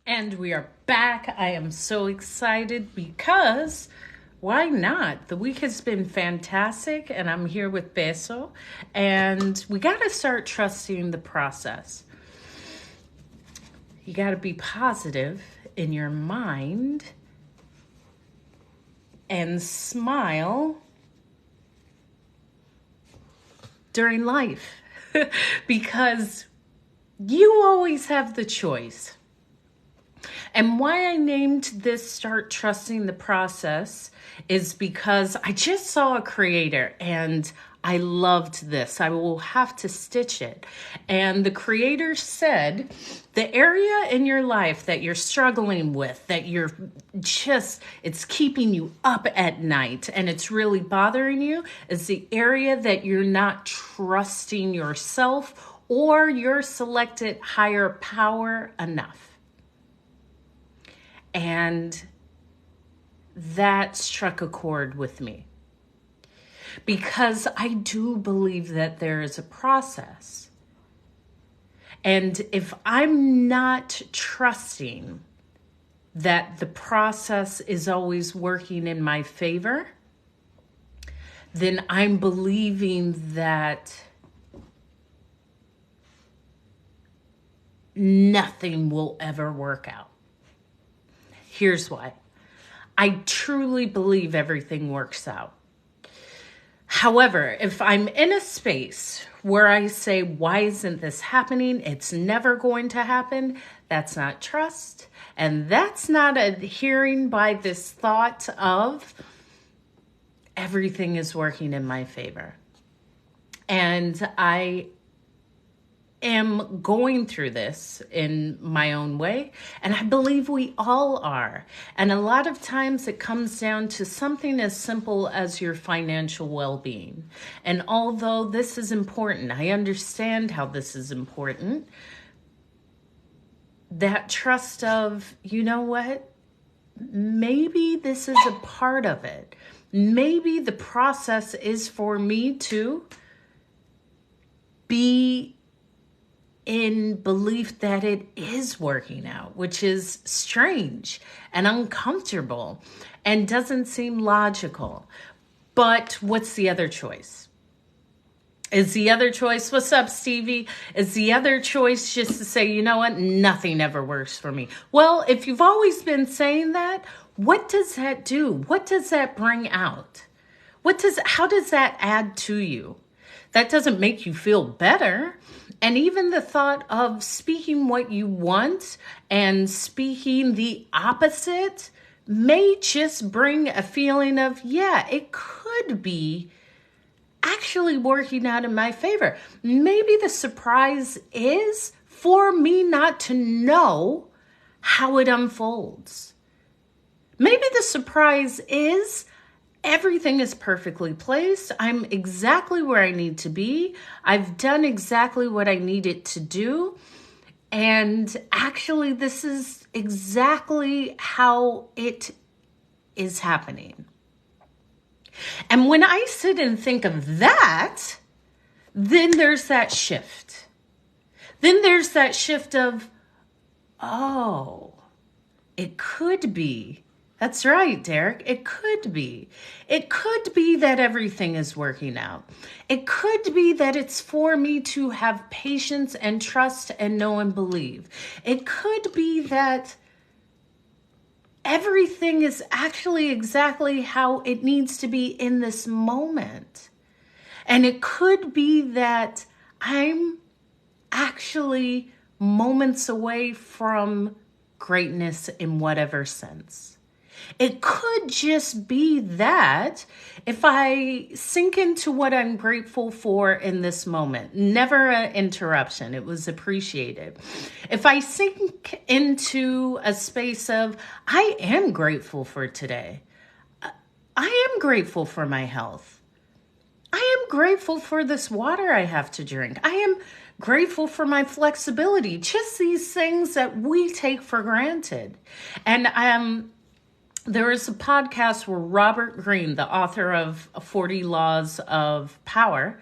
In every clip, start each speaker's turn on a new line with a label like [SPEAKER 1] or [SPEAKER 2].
[SPEAKER 1] And we are back. I am so excited because why not? The week has been fantastic, and I'm here with Beso, and we got to start trusting the process. You got to be positive in your mind and smile during life because you always have the choice. And why I named this Start Trusting the Process is because I just saw a creator and I loved this. I will have to stitch it. And the creator said, the area in your life that you're struggling with, that you're just, it's keeping you up at night and it's really bothering you, is the area that you're not trusting yourself or your selected higher power enough. And that struck a chord with me because I do believe that there is a process. And if I'm not trusting that the process is always working in my favor, then I'm believing that nothing will ever work out. Here's why. I truly believe everything works out. However, if I'm in a space where I say, why isn't this happening? It's never going to happen. That's not trust. And that's not adhering by this thought of everything is working in my favor. And I am going through this in my own way, and I believe we all are. And a lot of times it comes down to something as simple as your financial well-being. And although this is important, I understand how this is important, that trust of, you know what, maybe this is a part of it. Maybe the process is for me to be in belief that it is working out, which is strange and uncomfortable and doesn't seem logical. But what's the other choice? Is the other choice, what's up, Stevie? Is the other choice just to say, you know what, nothing ever works for me? Well, if you've always been saying that, what does that do? What does that bring out? How does that add to you? That doesn't make you feel better. And even the thought of speaking what you want and speaking the opposite may just bring a feeling of, yeah, it could be actually working out in my favor. Maybe the surprise is for me not to know how it unfolds. Maybe the surprise is everything is perfectly placed. I'm exactly where I need to be. I've done exactly what I needed to do. And actually, this is exactly how it is happening. And when I sit and think of that, then there's that shift. Then there's that shift of, oh, it could be. That's right, Derek. It could be. It could be that everything is working out. It could be that it's for me to have patience and trust and know and believe. It could be that everything is actually exactly how it needs to be in this moment. And it could be that I'm actually moments away from greatness in whatever sense. It could just be that if I sink into what I'm grateful for in this moment, never an interruption, it was appreciated. If I sink into a space of, I am grateful for today. I am grateful for my health. I am grateful for this water I have to drink. I am grateful for my flexibility. Just these things that we take for granted. And there is a podcast where Robert Greene, the author of 40 Laws of Power,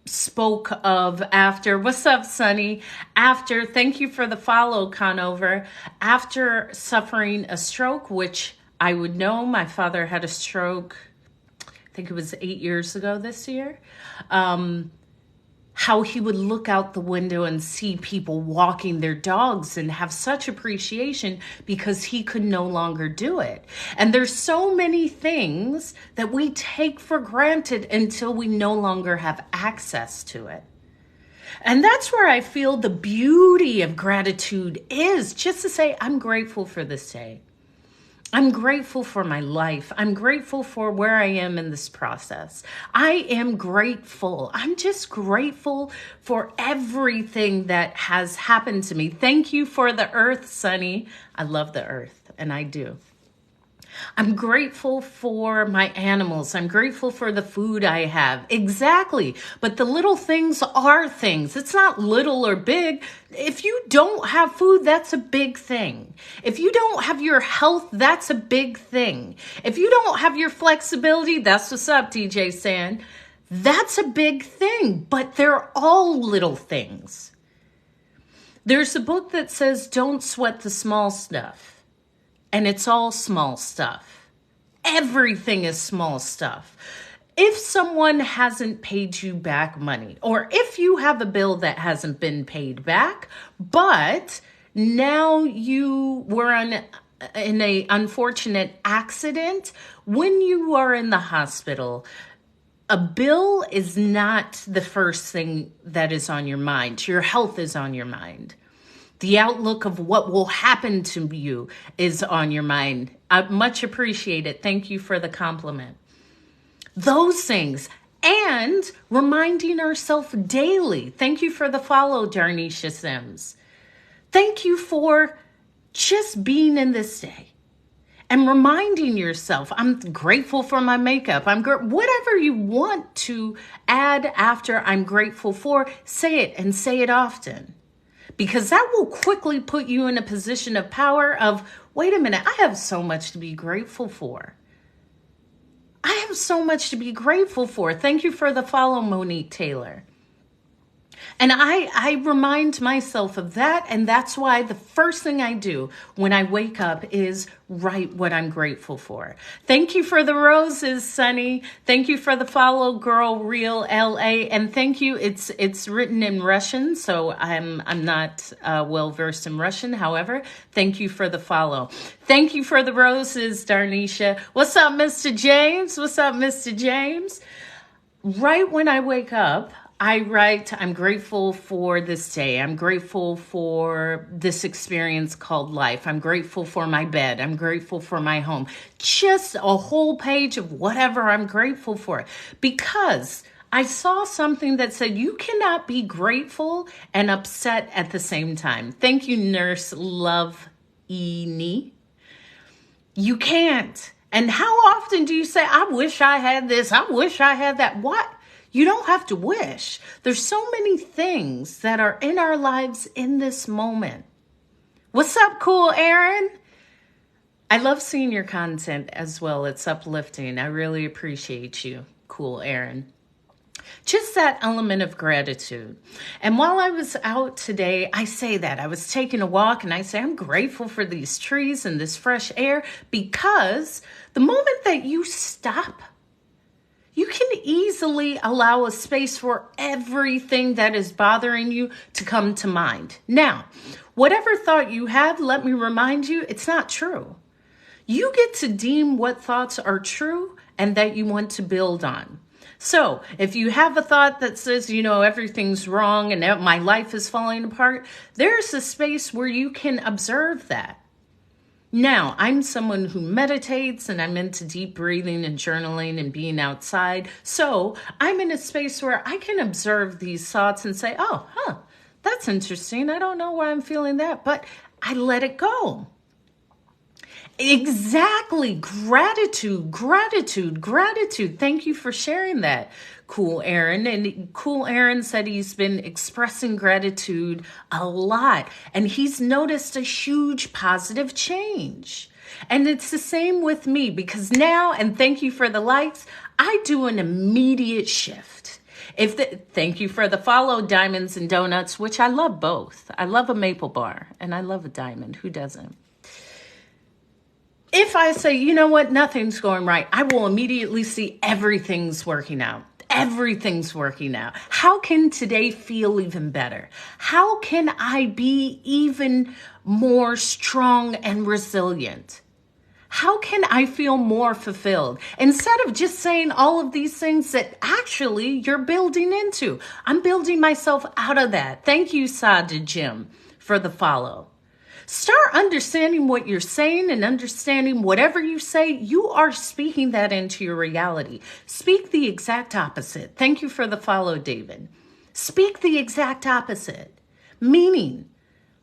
[SPEAKER 1] spoke of after, what's up, Sonny? After, thank you for the follow, Conover. After suffering a stroke, which I would know, my father had a stroke, I think it was 8 years ago this year. How he would look out the window and see people walking their dogs and have such appreciation because he could no longer do it. And there's so many things that we take for granted until we no longer have access to it. And that's where I feel the beauty of gratitude is, just to say, I'm grateful for this day. I'm grateful for my life. I'm grateful for where I am in this process. I am grateful. I'm just grateful for everything that has happened to me. Thank you for the earth, Sonny. I love the earth, and I do. I'm grateful for my animals. I'm grateful for the food I have. Exactly. But the little things are things. It's not little or big. If you don't have food, that's a big thing. If you don't have your health, that's a big thing. If you don't have your flexibility, that's what's up, DJ San. That's a big thing. But they're all little things. There's a book that says, don't sweat the small stuff. And it's all small stuff. Everything is small stuff. If someone hasn't paid you back money, or if you have a bill that hasn't been paid back, but now you were in an unfortunate accident, when you are in the hospital, a bill is not the first thing that is on your mind. Your health is on your mind. The outlook of what will happen to you is on your mind. I much appreciate it. Thank you for the compliment. Those things. And reminding ourselves daily. Thank you for the follow, Darnisha Sims. Thank you for just being in this day. And reminding yourself, I'm grateful for my makeup. Whatever you want to add after I'm grateful for, say it and say it often. Because that will quickly put you in a position of power of, wait a minute, I have so much to be grateful for. I have so much to be grateful for. Thank you for the follow, Monique Taylor. And I remind myself of that. And that's why the first thing I do when I wake up is write what I'm grateful for. Thank you for the roses, Sunny. Thank you for the follow, Girl Real LA. And thank you. It's written in Russian, so I'm not well versed in Russian. However, thank you for the follow. Thank you for the roses, Darnisha. What's up, Mr. James? What's up, Mr. James? Right when I wake up, I write, I'm grateful for this day. I'm grateful for this experience called life. I'm grateful for my bed. I'm grateful for my home. Just a whole page of whatever I'm grateful for. Because I saw something that said you cannot be grateful and upset at the same time. Thank you, Nurse Love Eni. You can't. And how often do you say, I wish I had this, I wish I had that? What? You don't have to wish. There's so many things that are in our lives in this moment. What's up, Cool Aaron? I love seeing your content as well. It's uplifting. I really appreciate you, Cool Aaron. Just that element of gratitude. And while I was out today, I say that. I was taking a walk and I say, I'm grateful for these trees and this fresh air, because the moment that you stop, you can easily allow a space for everything that is bothering you to come to mind. Now, whatever thought you have, let me remind you, it's not true. You get to deem what thoughts are true and that you want to build on. So if you have a thought that says, everything's wrong and my life is falling apart, there's a space where you can observe that. Now, I'm someone who meditates and I'm into deep breathing and journaling and being outside. So I'm in a space where I can observe these thoughts and say, that's interesting. I don't know why I'm feeling that, but I let it go. Exactly. Gratitude. Thank you for sharing that, Cool Aaron. And Cool Aaron said he's been expressing gratitude a lot and he's noticed a huge positive change. And it's the same with me, because now, and thank you for the likes, I do an immediate shift. Thank you for the follow, Diamonds and Donuts, which I love both. I love a maple bar and I love a diamond. Who doesn't? If I say, you know what, nothing's going right, I will immediately see everything's working out. Everything's working out. How can today feel even better? How can I be even more strong and resilient? How can I feel more fulfilled? Instead of just saying all of these things that actually you're building into. I'm building myself out of that. Thank you, Sada Jim, for the follow. Start understanding what you're saying and understanding whatever you say, you are speaking that into your reality. Speak the exact opposite. Thank you for the follow, David. Speak the exact opposite. Meaning,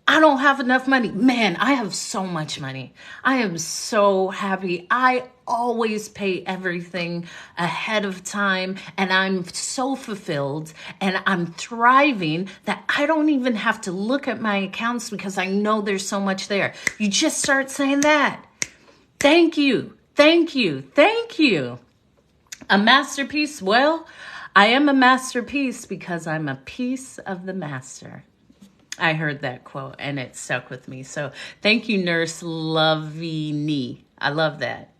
[SPEAKER 1] I don't have enough money. Man, I have so much money. I am so happy. I always pay everything ahead of time and I'm so fulfilled and I'm thriving that I don't even have to look at my accounts because I know there's so much there. You just start saying that. Thank you. Thank you. Thank you. A masterpiece. Well, I am a masterpiece because I'm a piece of the master. I heard that quote and it stuck with me. So thank you, Nurse Lovini. I love that.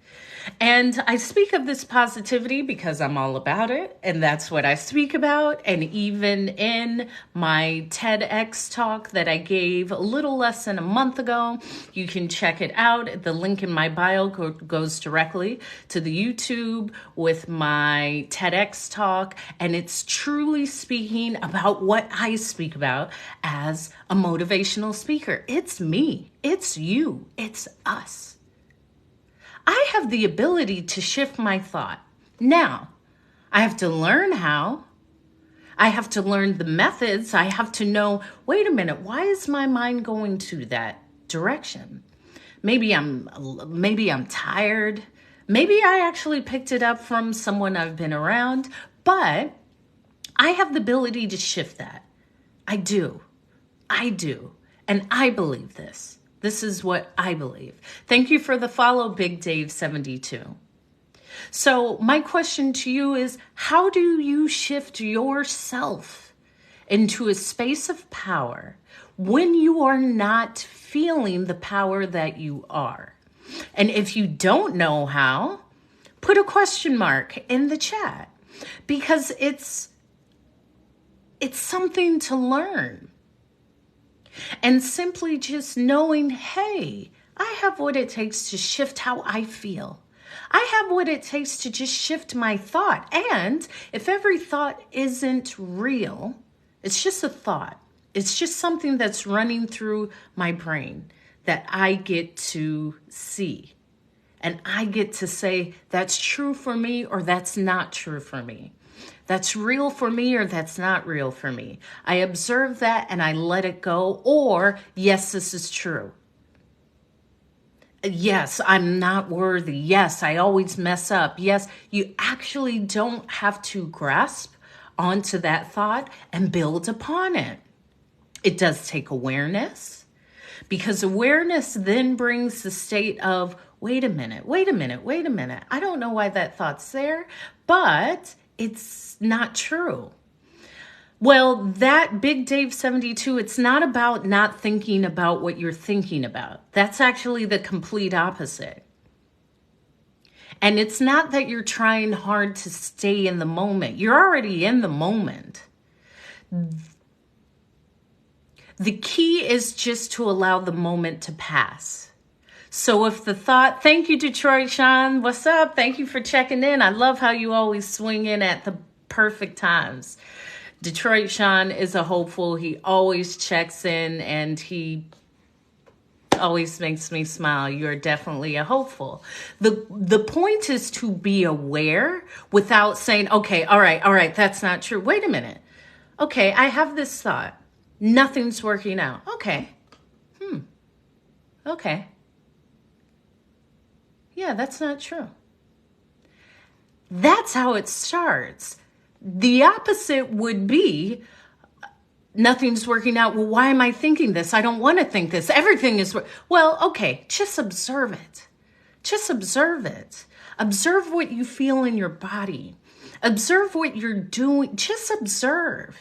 [SPEAKER 1] And I speak of this positivity because I'm all about it. And that's what I speak about. And even in my TEDx talk that I gave a little less than a month ago, you can check it out. The link in my bio goes directly to the YouTube with my TEDx talk. And it's truly speaking about what I speak about as a motivational speaker. It's me. It's you. It's us. I have the ability to shift my thought. Now, I have to learn how. I have to learn the methods. I have to know, wait a minute, why is my mind going to that direction? Maybe I'm tired. Maybe I actually picked it up from someone I've been around, but I have the ability to shift that. I do. And I believe this. This is what I believe. Thank you for the follow, Big Dave 72. So my question to you is, how do you shift yourself into a space of power when you are not feeling the power that you are? And if you don't know how, put a question mark in the chat because it's something to learn. And simply just knowing, hey, I have what it takes to shift how I feel. I have what it takes to just shift my thought. And if every thought isn't real, it's just a thought. It's just something that's running through my brain that I get to see. And I get to say, that's true for me or that's not true for me. That's real for me or that's not real for me. I observe that and I let it go. Or, yes, this is true. Yes, I'm not worthy. Yes, I always mess up. Yes, you actually don't have to grasp onto that thought and build upon it. It does take awareness because awareness then brings the state of, wait a minute. I don't know why that thought's there, but it's not true. Well, that Big Dave 72, it's not about not thinking about what you're thinking about. That's actually the complete opposite. And it's not that you're trying hard to stay in the moment. You're already in the moment. The key is just to allow the moment to pass. So if the thought, thank you, Detroit Sean. What's up? Thank you for checking in. I love how you always swing in at the perfect times. Detroit Sean is a hopeful. He always checks in and he always makes me smile. You're definitely a hopeful. The point is to be aware without saying, okay, all right, that's not true. Wait a minute. Okay, I have this thought. Nothing's working out. Okay. Okay. Yeah, that's not true. That's how it starts. The opposite would be, nothing's working out. Well, why am I thinking this? I don't want to think this. Everything is, well, okay, just observe it. Just observe it. Observe what you feel in your body. Observe what you're doing. Just observe.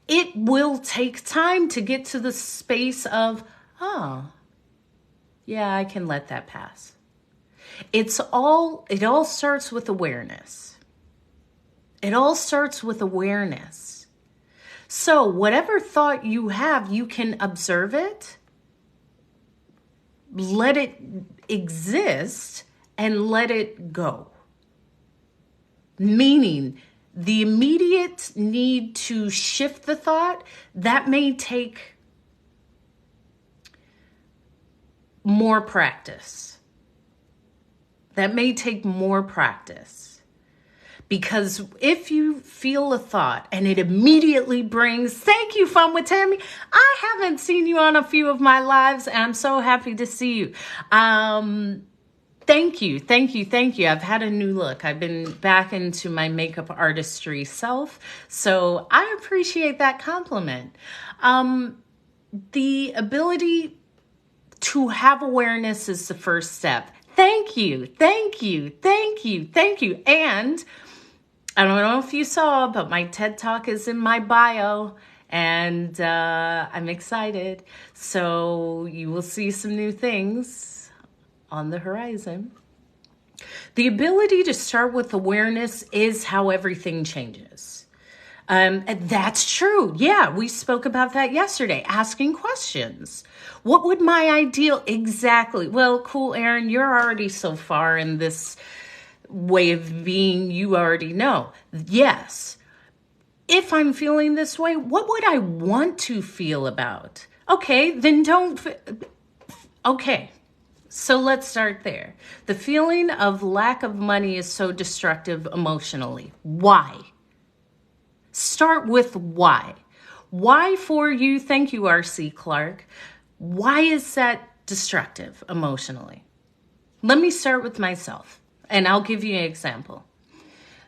[SPEAKER 1] It will take time to get to the space of, oh, yeah, I can let that pass. It all starts with awareness. It all starts with awareness. So whatever thought you have, you can observe it, let it exist, and let it go. Meaning, the immediate need to shift the thought, that may take more practice. That may take more practice. Because if you feel a thought and it immediately brings, thank you, Fun with Tammy. I haven't seen you on a few of my lives, and I'm so happy to see you. Thank you. I've had a new look. I've been back into my makeup artistry self, so I appreciate that compliment. The ability to have awareness is the first step. Thank you. And I don't know if you saw, but my TED Talk is in my bio, and I'm excited. So you will see some new things on the horizon. The ability to start with awareness is how everything changes. And that's true. Yeah, we spoke about that yesterday, asking questions. What would my ideal exactly? Well, cool, Erin, you're already so far in this way of being, you already know. Yes. If I'm feeling this way, what would I want to feel about? Okay, then don't. Okay. So let's start there. The feeling of lack of money is so destructive emotionally. Why? Start with why. Why for you? Thank you, R.C. Clark. Why is that destructive emotionally? Let me start with myself, and I'll give you an example.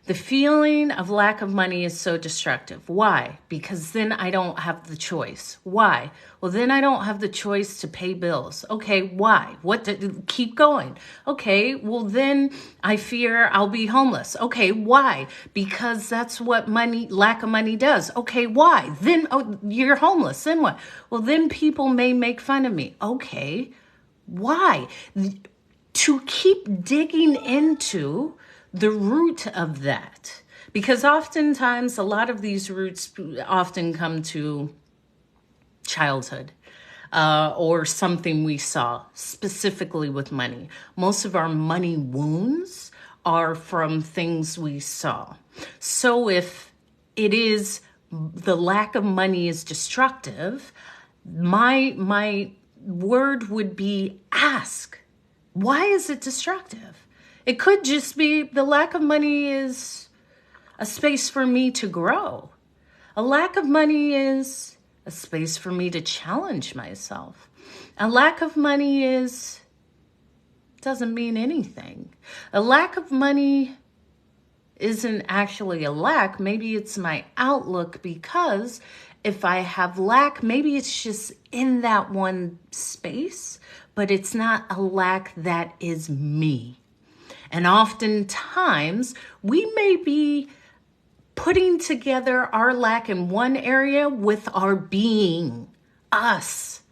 [SPEAKER 1] The feeling of lack of money is so destructive. Why? Because then I don't have the choice. Why? Well, then I don't have the choice to pay bills. Okay, why? Keep going. Okay, well, then I fear I'll be homeless. Okay, why? Because that's what lack of money does. Okay, why? Then, you're homeless. Then what? Well, then people may make fun of me. Okay, why? To keep digging into the root of that, because oftentimes a lot of these roots often come to childhood or something we saw specifically with money. Most of our money wounds are from things we saw. So if it is the lack of money is destructive, my word would be ask. Why is it destructive? It could just be the lack of money is a space for me to grow. A lack of money is a space for me to challenge myself. A lack of money doesn't mean anything. A lack of money isn't actually a lack. Maybe it's my outlook, because if I have lack, maybe it's just in that one space, but it's not a lack that is me. And oftentimes, we may be putting together our lack in one area with our being, us.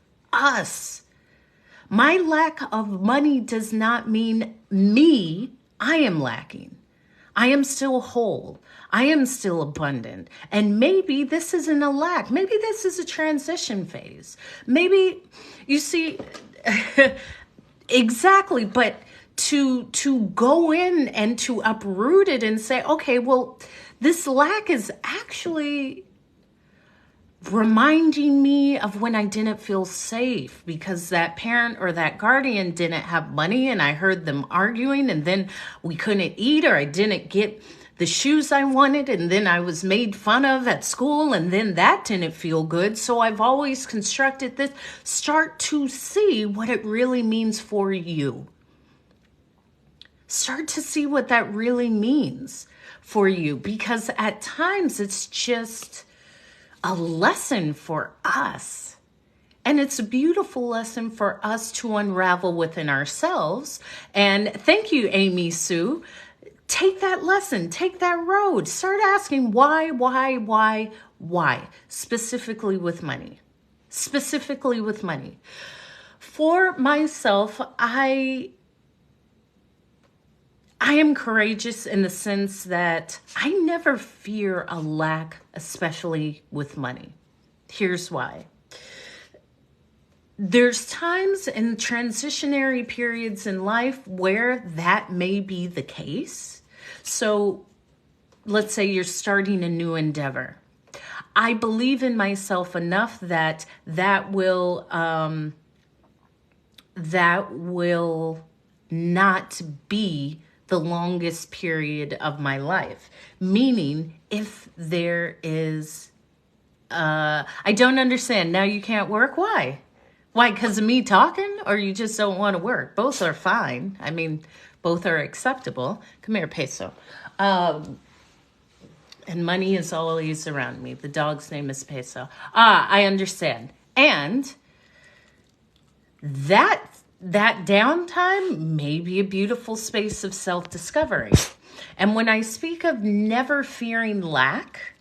[SPEAKER 1] My lack of money does not mean me. I am lacking. I am still whole. I am still abundant. And maybe this isn't a lack. Maybe this is a transition phase. Maybe, you see, exactly, but to go in and to uproot it and say, okay, well, this lack is actually reminding me of when I didn't feel safe because that parent or that guardian didn't have money and I heard them arguing, and then we couldn't eat, or I didn't get the shoes I wanted, and then I was made fun of at school, and then that didn't feel good. So I've always constructed this. Start to see what it really means for you. Start to see what that really means for you, because at times it's just a lesson for us. And it's a beautiful lesson for us to unravel within ourselves. And thank you, Amy Sue. take that lesson, take that road, start asking why, specifically with money. Specifically with money. For myself, I am courageous in the sense that I never fear a lack, especially with money. Here's why. There's times in transitionary periods in life where that may be the case. So let's say you're starting a new endeavor. I believe in myself enough that will not be the longest period of my life. Meaning, if there is, I don't understand. Now you can't work. Why? Why? Because of me talking, or you just don't want to work? Both are fine. I mean, both are acceptable. Come here, Peso. And money is always around me. The dog's name is Peso. I understand. And that downtime may be a beautiful space of self-discovery. And when I speak of never fearing lack,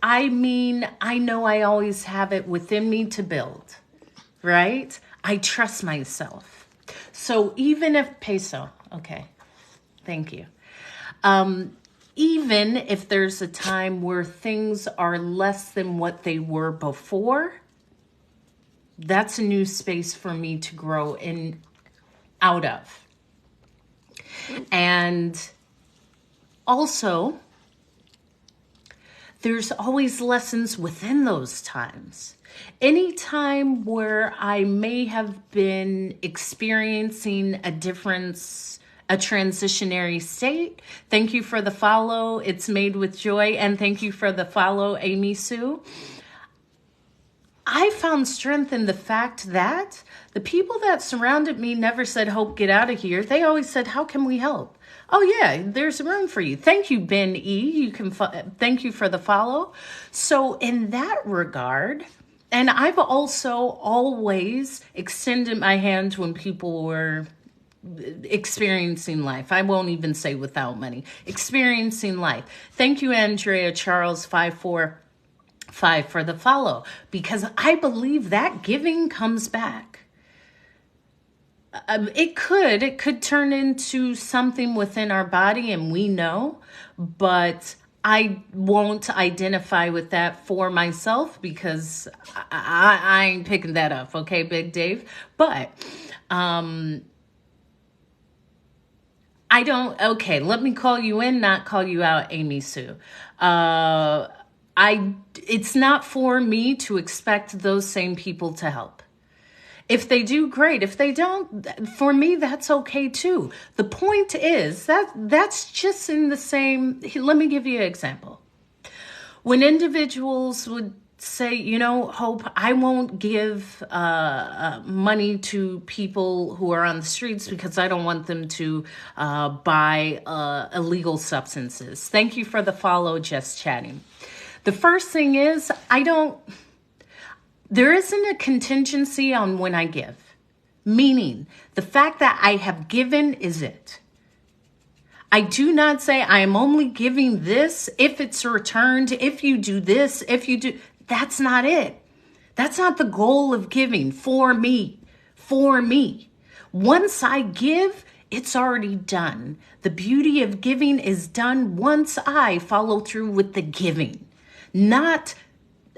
[SPEAKER 1] I mean, I know I always have it within me to build, right? I trust myself. So even if Peso, okay, thank you. Even if there's a time where things are less than what they were before, that's a new space for me to grow in out of. And also, there's always lessons within those times. Any time where I may have been experiencing a difference, a transitionary state. Thank you for the follow. It's made with joy. And thank you for the follow, Amy Sue. I found strength in the fact that the people that surrounded me never said, Hope, get out of here. They always said, how can we help? Oh yeah, there's room for you. Thank you, Ben E. You can thank you for the follow. So in that regard, and I've also always extended my hand when people were experiencing life. I won't even say without money. Experiencing life. Thank you, Andrea Charles 545 for the follow, because I believe that giving comes back. It could turn into something within our body, and we know, but I won't identify with that for myself because I ain't picking that up. Okay, Big Dave. But, I don't, okay, let me call you in, not call you out, Amy Sue. It's not for me to expect those same people to help. If they do, great. If they don't, for me, that's okay too. The point is that's just in the same, let me give you an example. When individuals would say, you know, Hope, I won't give money to people who are on the streets because I don't want them to buy illegal substances. Thank you for the follow, Just Chatting. The first thing is, there isn't a contingency on when I give. Meaning, the fact that I have given is it. I do not say I am only giving this if it's returned, if you do this, if you do. That's not it. That's not the goal of giving for me. For me. Once I give, it's already done. The beauty of giving is done once I follow through with the giving. Not,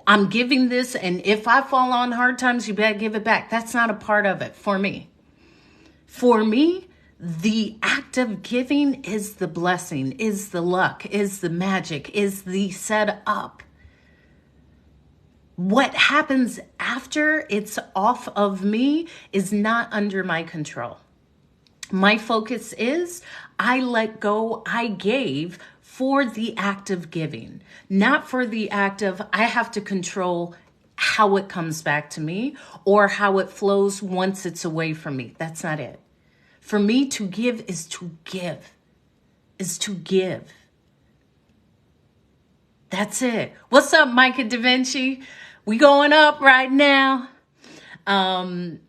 [SPEAKER 1] I'm giving this, and if I fall on hard times, you better give it back. That's not a part of it for me. For me, the act of giving is the blessing, is the luck, is the magic, is the setup. What happens after it's off of me is not under my control. My focus is I let go, I gave for the act of giving, not for the act of I have to control how it comes back to me or how it flows once it's away from me. That's not it. For me to give is to give, is to give. That's it. What's up, Micah Da Vinci? We going up right now. And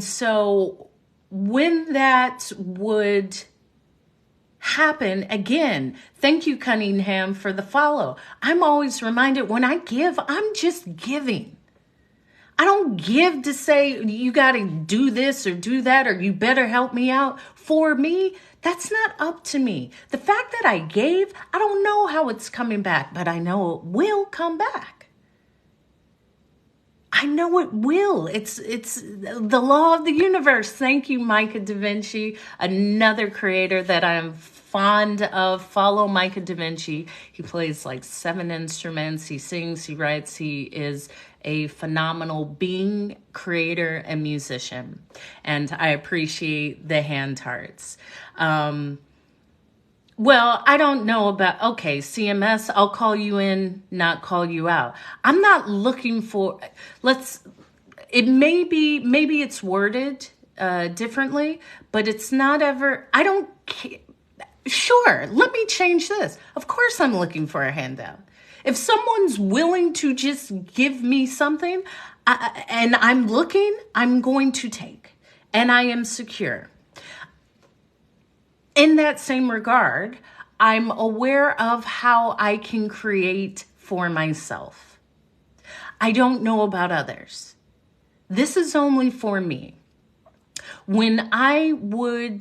[SPEAKER 1] so when that would happen again. Thank you, Cunningham, for the follow. I'm always reminded when I give, I'm just giving. I don't give to say you got to do this or do that or you better help me out. For me, that's not up to me. The fact that I gave, I don't know how it's coming back, but I know it will come back. I know it will. It's the law of the universe. Thank you, Micah Da Vinci, another creator that I'm fond of. Follow Micah Da Vinci. He plays like 7 instruments. He sings, he writes. He is a phenomenal being, creator, and musician. And I appreciate the hand hearts. Well, I don't know about, okay, CMS, I'll call you in, not call you out. I'm not looking for, maybe it's worded differently, but it's not ever, I don't care. Sure, let me change this. Of course I'm looking for a handout. If someone's willing to just give me something and I'm looking, I'm going to take, and I am secure. In that same regard, I'm aware of how I can create for myself. I don't know about others. This is only for me. When I'm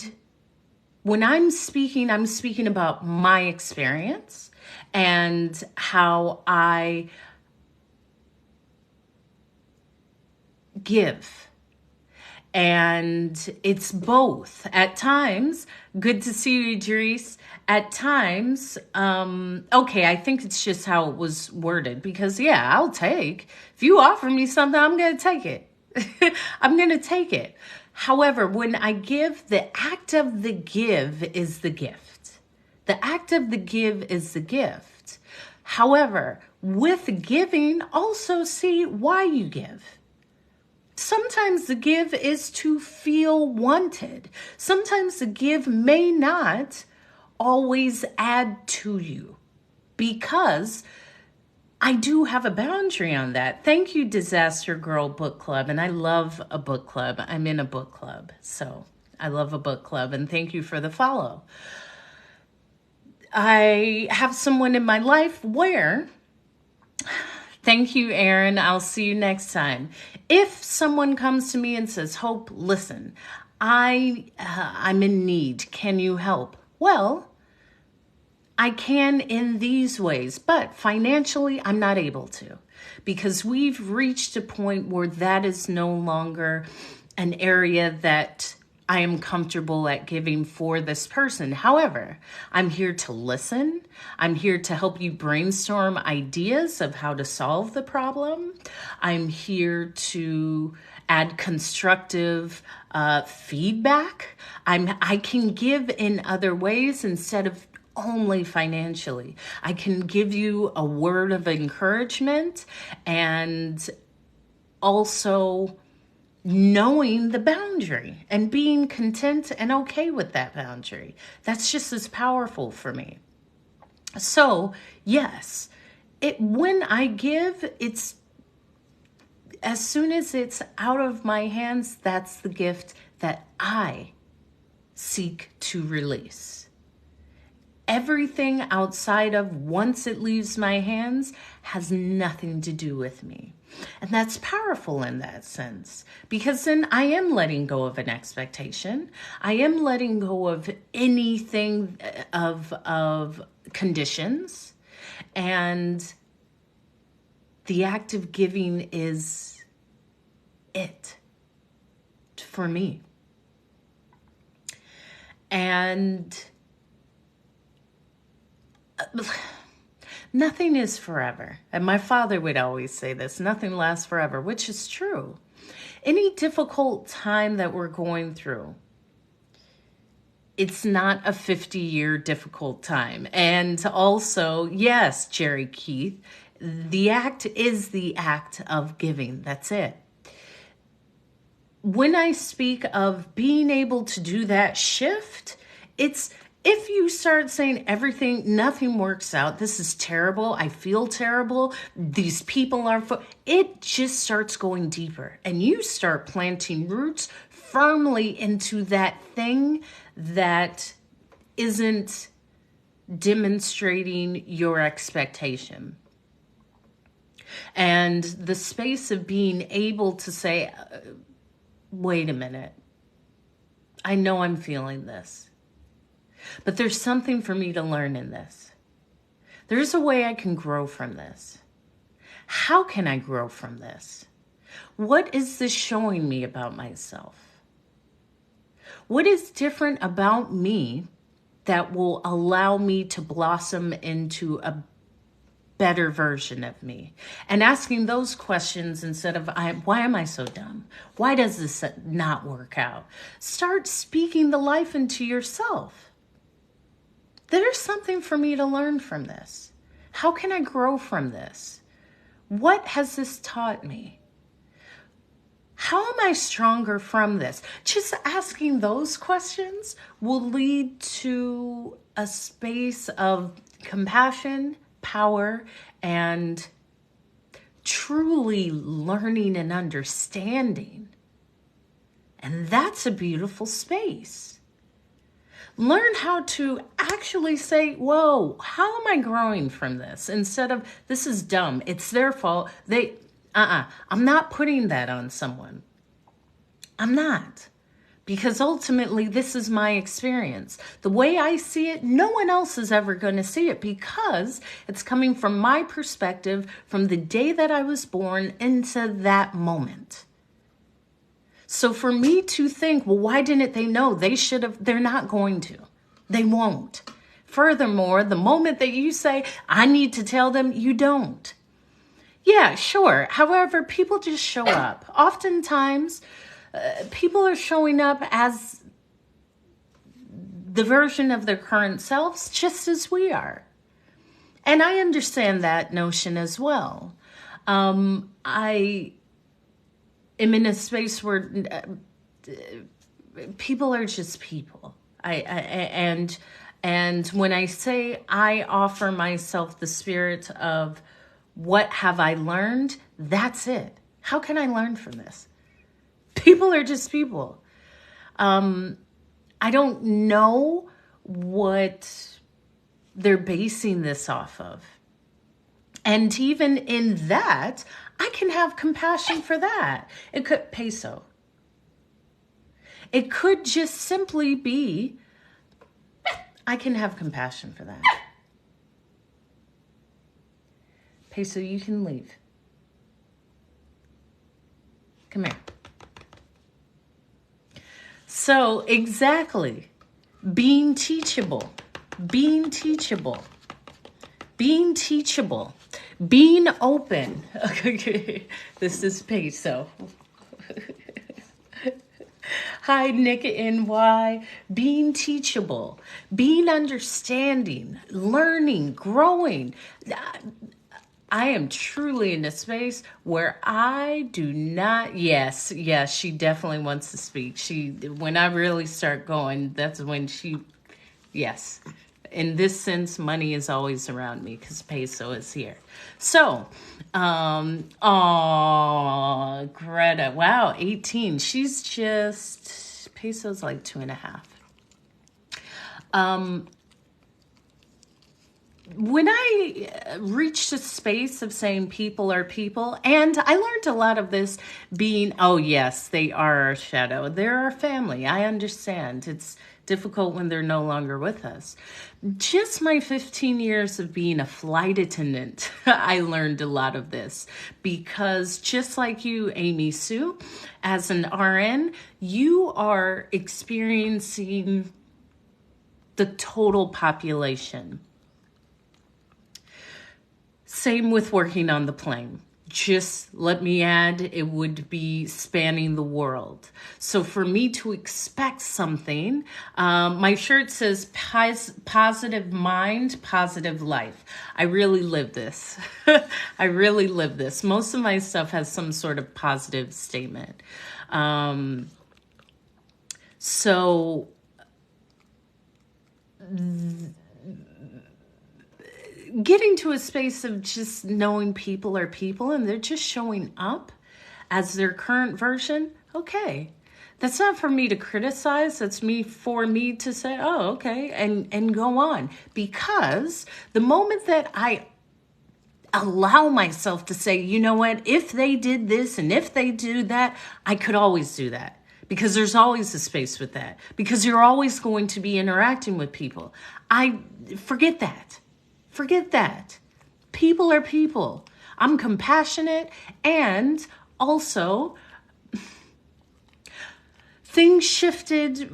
[SPEAKER 1] speaking about my experience and how I give. And it's both. At times, good to see you, Idris. At times, okay, I think it's just how it was worded. Because, yeah, I'll take. If you offer me something, I'm going to take it. I'm going to take it. However, when I give, the act of the give is the gift. The act of the give is the gift. However, with giving, also see why you give. Sometimes the give is to feel wanted. Sometimes the give may not always add to you, because I do have a boundary on that. Thank you, Disaster Girl Book Club. And I love a book club. I'm in a book club. So I love a book club. And thank you for the follow. I have someone in my life where... Thank you, Aaron. I'll see you next time. If someone comes to me and says, Hope, listen, I'm in need. Can you help? Well, I can in these ways, but financially, I'm not able to, because we've reached a point where that is no longer an area that I am comfortable at giving for this person. However, I'm here to listen. I'm here to help you brainstorm ideas of how to solve the problem. I'm here to add constructive feedback. I can give in other ways instead of only financially. I can give you a word of encouragement, and also knowing the boundary and being content and okay with that boundary. That's just as powerful for me. So yes, when I give, it's as soon as it's out of my hands, that's the gift that I seek to release. Everything outside of once it leaves my hands has nothing to do with me. And that's powerful in that sense, because then I am letting go of an expectation. I am letting go of anything of conditions. And the act of giving is it for me. And nothing is forever. And my father would always say this, nothing lasts forever, which is true. Any difficult time that we're going through, it's not a 50-year difficult time. And also, yes, Jerry Keith, the act is the act of giving. That's it. When I speak of being able to do that shift, it's if you start saying nothing works out, this is terrible, I feel terrible, these people are, it just starts going deeper. And you start planting roots firmly into that thing that isn't demonstrating your expectation. And the space of being able to say, wait a minute, I know I'm feeling this, but there's something for me to learn in this. There's a way I can grow from this. How can I grow from this? What is this showing me about myself? What is different about me that will allow me to blossom into a better version of me? And asking those questions instead of, why am I so dumb? Why does this not work out? Start speaking the life into yourself. There's something for me to learn from this. How can I grow from this? What has this taught me? How am I stronger from this? Just asking those questions will lead to a space of compassion, power, and truly learning and understanding. And that's a beautiful space. Learn how to actually say, whoa, how am I growing from this? Instead of, this is dumb, it's their fault. I'm not putting that on someone. I'm not. Because ultimately, this is my experience. The way I see it, no one else is ever going to see it because it's coming from my perspective from the day that I was born into that moment. So for me to think, well, why didn't they know? They should have. They're not going to. They won't. Furthermore, the moment that you say, I need to tell them, you don't. Yeah, sure. However, people just show up. Oftentimes, people are showing up as the version of their current selves, just as we are. And I understand that notion as well. I am in a space where people are just people. And when I say I offer myself the spirit of what have I learned, that's it. How can I learn from this? People are just people. I don't know what they're basing this off of. And even in that, I can have compassion for that. It could peso. It could just simply be, I can have compassion for that. Peso, you can leave. Come here. So exactly, being teachable, being open. Okay, this is Peso. Hi, Nick NY. Being teachable, being understanding, learning, growing. I am truly in a space where I do not, yes, she definitely wants to speak. When I really start going, that's when yes. In this sense, money is always around me because Peso is here. So, Greta, wow, 18. She's just, Peso's like 2.5. When I reached a space of saying people are people, and I learned a lot of this being, oh yes, they are our shadow. They're our family. I understand. It's difficult when they're no longer with us. Just my 15 years of being a flight attendant, I learned a lot of this because just like you, Amy Sue, as an RN, you are experiencing the total population. Same with working on the plane. Just let me add, it would be spanning the world. So for me to expect something, my shirt says positive mind, positive life. I really live this. I really live this. Most of my stuff has some sort of positive statement. So getting to a space of just knowing people are people and they're just showing up as their current version, okay, That's not for me to criticize. That's for me to say, oh, okay, and go on. Because the moment that I allow myself to say, you know what, if they did this and if they do that, I could always do that. Because there's always a space with that. Because you're always going to be interacting with people. I forget that. Forget that. People are people. I'm compassionate, and also things shifted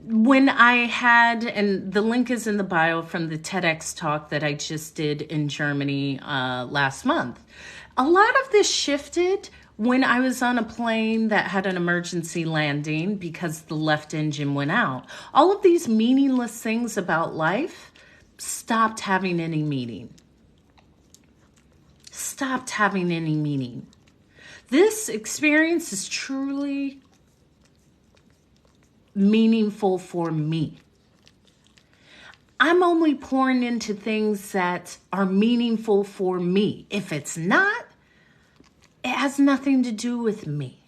[SPEAKER 1] when I had, and the link is in the bio from the TEDx talk that I just did in Germany last month. A lot of this shifted when I was on a plane that had an emergency landing because the left engine went out. All of these meaningless things about life stopped having any meaning. Stopped having any meaning. This experience is truly meaningful for me. I'm only pouring into things that are meaningful for me. If it's not, it has nothing to do with me.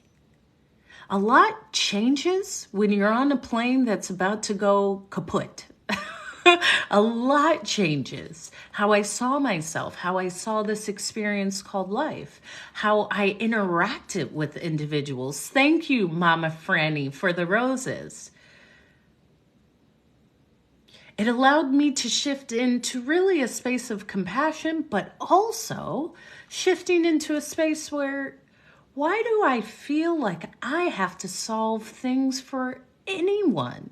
[SPEAKER 1] A lot changes when you're on a plane that's about to go kaput. A lot changes. How I saw myself, how I saw this experience called life, how I interacted with individuals. Thank you, Mama Franny, for the roses. It allowed me to shift into really a space of compassion, but also shifting into a space where, why do I feel like I have to solve things for anyone?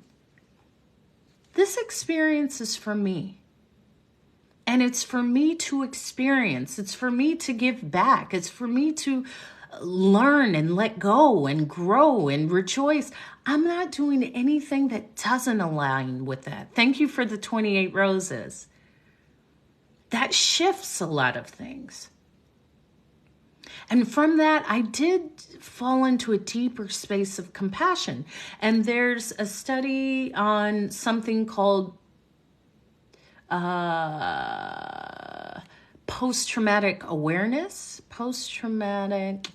[SPEAKER 1] This experience is for me. And it's for me to experience. It's for me to give back. It's for me to learn and let go and grow and rejoice. I'm not doing anything that doesn't align with that. Thank you for the 28 roses. That shifts a lot of things. And from that, I did fall into a deeper space of compassion. And there's a study on something called post-traumatic awareness. Post-traumatic,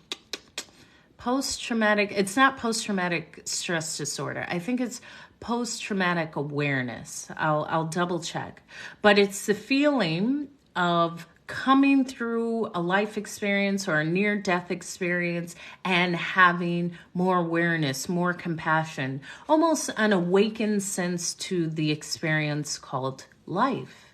[SPEAKER 1] it's not post-traumatic stress disorder. I think it's post-traumatic awareness. I'll double check. But it's the feeling of coming through a life experience or a near-death experience and having more awareness, more compassion, almost an awakened sense to the experience called life.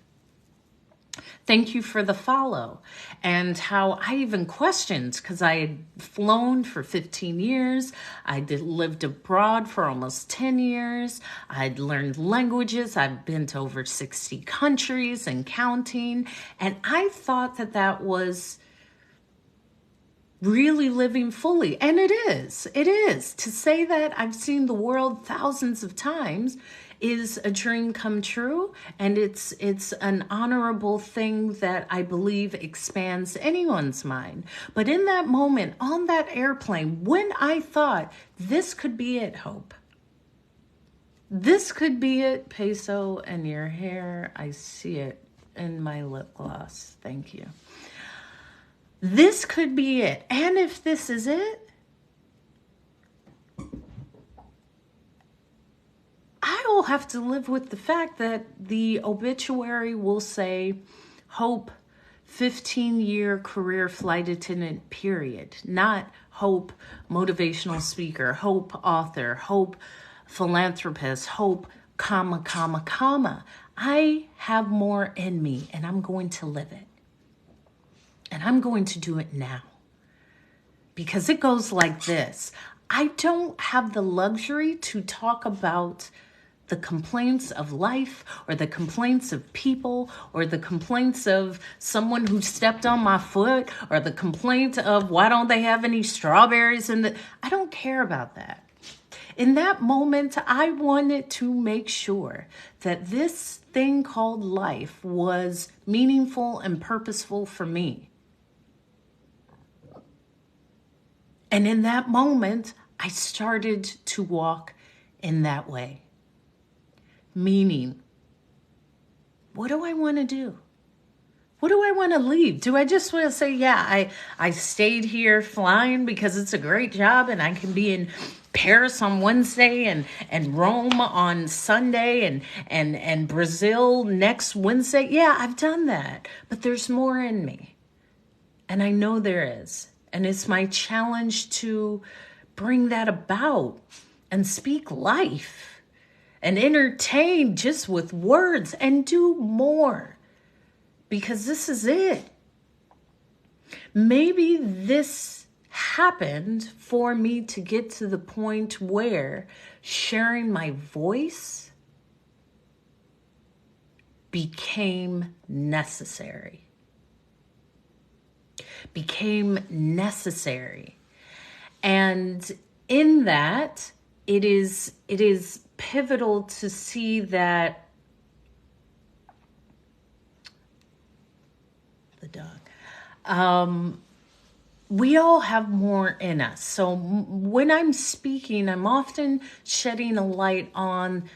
[SPEAKER 1] Thank you for the follow. And how I even questioned, because I had flown for 15 years. Lived abroad for almost 10 years. I'd learned languages. I've been to over 60 countries and counting. And I thought that that was really living fully. And it is. It is. To say that I've seen the world thousands of times is a dream come true, and it's an honorable thing that I believe expands anyone's mind. But in that moment on that airplane, when I thought this could be it, Hope, this could be it, Peso, and your hair, I see it in my lip gloss. Thank you. This could be it. And if this is it, I will have to live with the fact that the obituary will say, Hope, 15-year career flight attendant, period. Not Hope, motivational speaker, Hope, author, Hope, philanthropist, Hope, comma, comma, comma. I have more in me, and I'm going to live it. And I'm going to do it now. Because it goes like this. I don't have the luxury to talk about the complaints of life or the complaints of people or the complaints of someone who stepped on my foot or the complaint of why don't they have any strawberries in the... I don't care about that. In that moment, I wanted to make sure that this thing called life was meaningful and purposeful for me. And in that moment, I started to walk in that way. Meaning, what do I want to do? What do I want to leave? Do I just want to say, yeah, I stayed here flying because it's a great job and I can be in Paris on Wednesday and Rome on Sunday and Brazil next Wednesday. Yeah, I've done that. But there's more in me. And I know there is. And it's my challenge to bring that about and speak life and entertain just with words and do more. Because this is it. Maybe this happened for me to get to the point where sharing my voice became necessary. And in that, it is pivotal to see that the dog. We all have more in us. So when I'm speaking, I'm often shedding a light on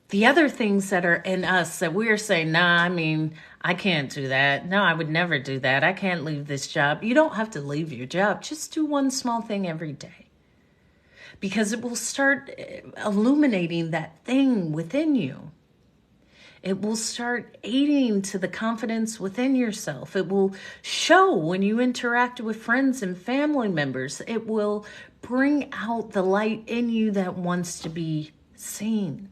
[SPEAKER 1] the other things that are in us that we're saying, nah, I mean, I can't do that. No, I would never do that. I can't leave this job. You don't have to leave your job. Just do one small thing every day. Because it will start illuminating that thing within you. It will start aiding to the confidence within yourself. It will show when you interact with friends and family members. It will bring out the light in you that wants to be seen.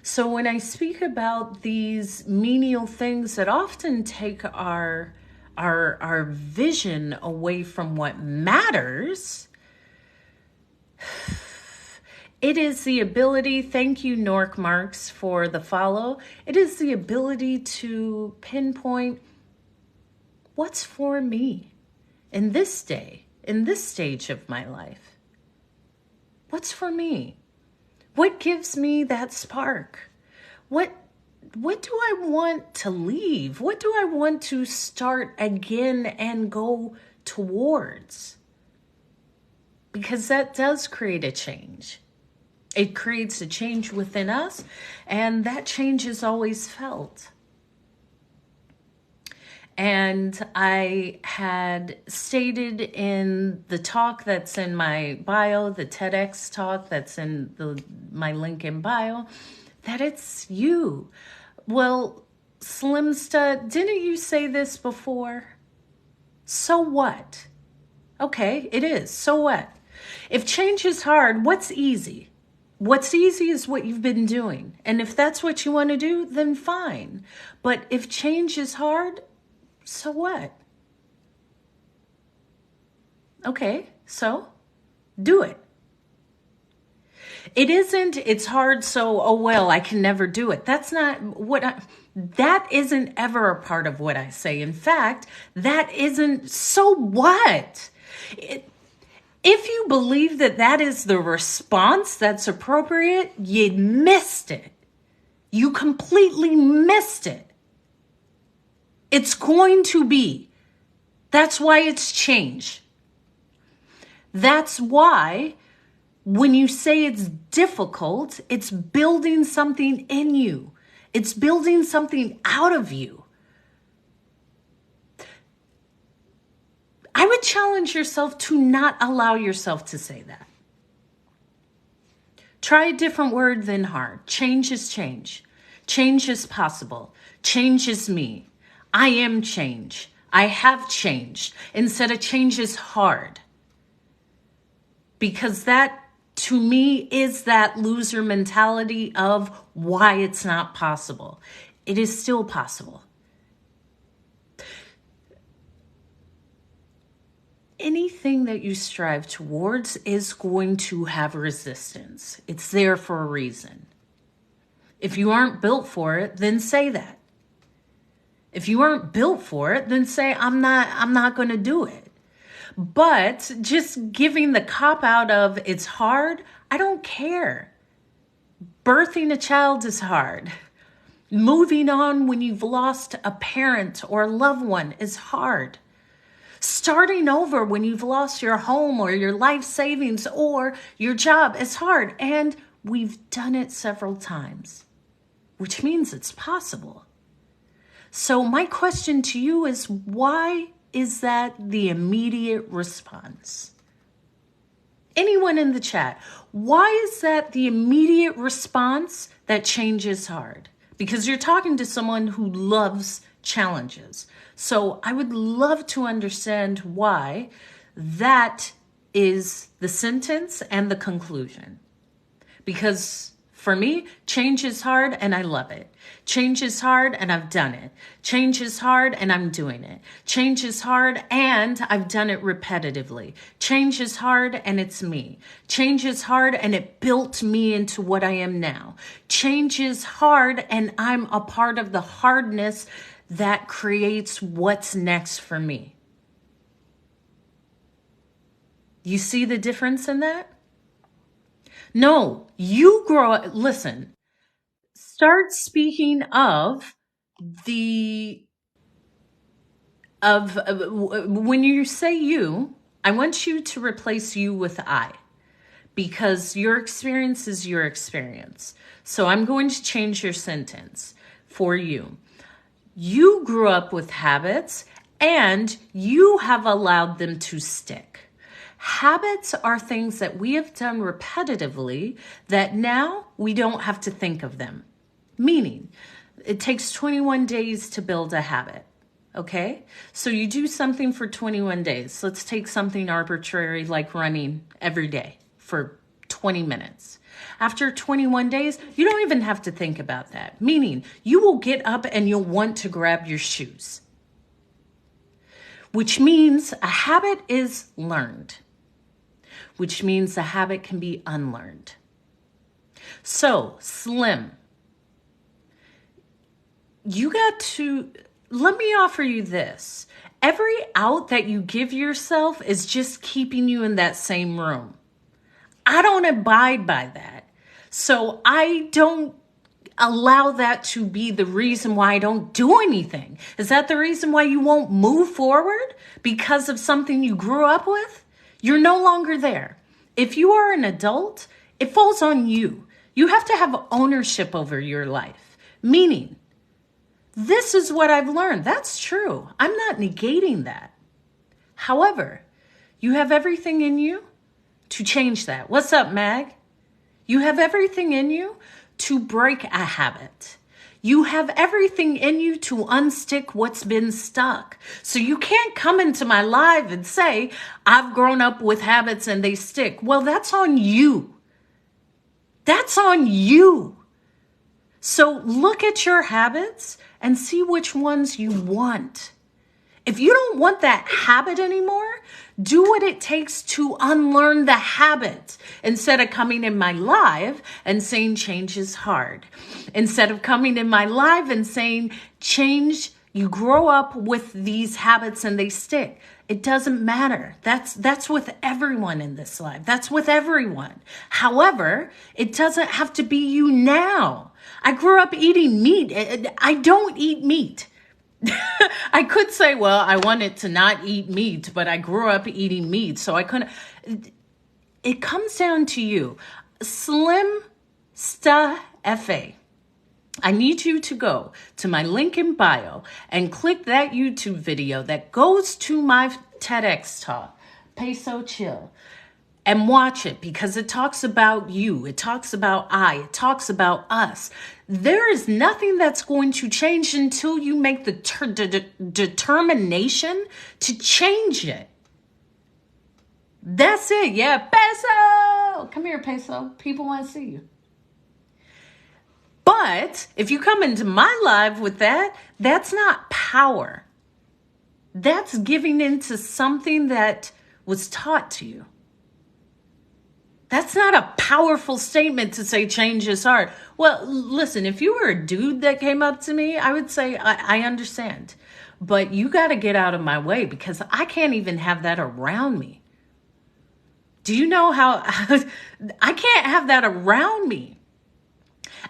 [SPEAKER 1] So when I speak about these menial things that often take our vision away from what matters, it is the ability, thank you, Nork Marks, for the follow. It is the ability to pinpoint what's for me in this day, in this stage of my life. What's for me? What gives me that spark? What do I want to leave? What do I want to start again and go towards? Because that does create a change. It creates a change within us, and that change is always felt. And I had stated in the talk that's in my bio, the TEDx talk that's in my link in bio, that it's you. Well, Slimsta, didn't you say this before? So what? Okay, it is. So what? If change is hard, what's easy? What's easy is what you've been doing. And if that's what you want to do, then fine. But if change is hard, so what? Okay, so do it. It isn't, it's hard, so, oh, well, I can never do it. That's not what that isn't ever a part of what I say. In fact, that isn't, so what? If you believe that that is the response that's appropriate, you missed it. You completely missed it. It's going to be. That's why it's change. That's why when you say it's difficult, it's building something in you. It's building something out of you. I would challenge yourself to not allow yourself to say that. Try a different word than hard. Change is change. Change is possible. Change is me. I am change. I have changed. Instead of change is hard. Because that, to me, is that loser mentality of why it's not possible. It is still possible. Anything that you strive towards is going to have resistance. It's there for a reason. If you aren't built for it, then say that. If you aren't built for it, then say, I'm not going to do it. But just giving the cop out of it's hard, I don't care. Birthing a child is hard. Moving on when you've lost a parent or a loved one is hard. Starting over when you've lost your home or your life savings or your job is hard. And we've done it several times, which means it's possible. So my question to you is, why is that the immediate response? Anyone in the chat, why is that the immediate response that change is hard? Because you're talking to someone who loves challenges. So I would love to understand why that is the sentence and the conclusion. Because for me, change is hard and I love it. Change is hard and I've done it. Change is hard and I'm doing it. Change is hard and I've done it repetitively. Change is hard and it's me. Change is hard and it built me into what I am now. Change is hard and I'm a part of the hardness that creates what's next for me. You see the difference in that? No, you grow up, listen, start speaking of when you say you, I want you to replace you with I, because your experience is your experience. So I'm going to change your sentence for you. You grew up with habits and you have allowed them to stick. Habits are things that we have done repetitively that now we don't have to think of them. Meaning, it takes 21 days to build a habit. Okay? So you do something for 21 days. Let's take something arbitrary like running every day for 20 minutes. After 21 days, you don't even have to think about that. Meaning, you will get up and you'll want to grab your shoes. Which means a habit is learned. Which means the habit can be unlearned. So, Slim, let me offer you this. Every out that you give yourself is just keeping you in that same room. I don't abide by that. So I don't allow that to be the reason why I don't do anything. Is that the reason why you won't move forward? Because of something you grew up with? You're no longer there. If you are an adult, it falls on you. You have to have ownership over your life. Meaning, this is what I've learned. That's true. I'm not negating that. However, you have everything in you to change that. What's up, Mag? You have everything in you to break a habit. You have everything in you to unstick what's been stuck. So you can't come into my live and say, I've grown up with habits and they stick. Well, that's on you. That's on you. So look at your habits and see which ones you want. If you don't want that habit anymore, do what it takes to unlearn the habit instead of coming in my live and saying change is hard. Instead of coming in my live and saying change, you grow up with these habits and they stick. It doesn't matter. That's with everyone in this life. That's with everyone. However, it doesn't have to be you now. I grew up eating meat. I don't eat meat. I could say, well, I wanted to not eat meat, but I grew up eating meat, so I couldn't. It comes down to you. Slim Sta FA. I need you to go to my link in bio and click that YouTube video that goes to my TEDx talk, Peso Chill, and watch it because it talks about you. It talks about it talks about us. There is nothing that's going to change until you make the determination to change it. That's it. Yeah, Peso. Come here, Peso. People want to see you. But if you come into my live with that, that's not power. That's giving into something that was taught to you. That's not a powerful statement to say change is hard. Well, listen, if you were a dude that came up to me, I would say, I understand. But you got to get out of my way because I can't even have that around me. Do you know how I can't have that around me?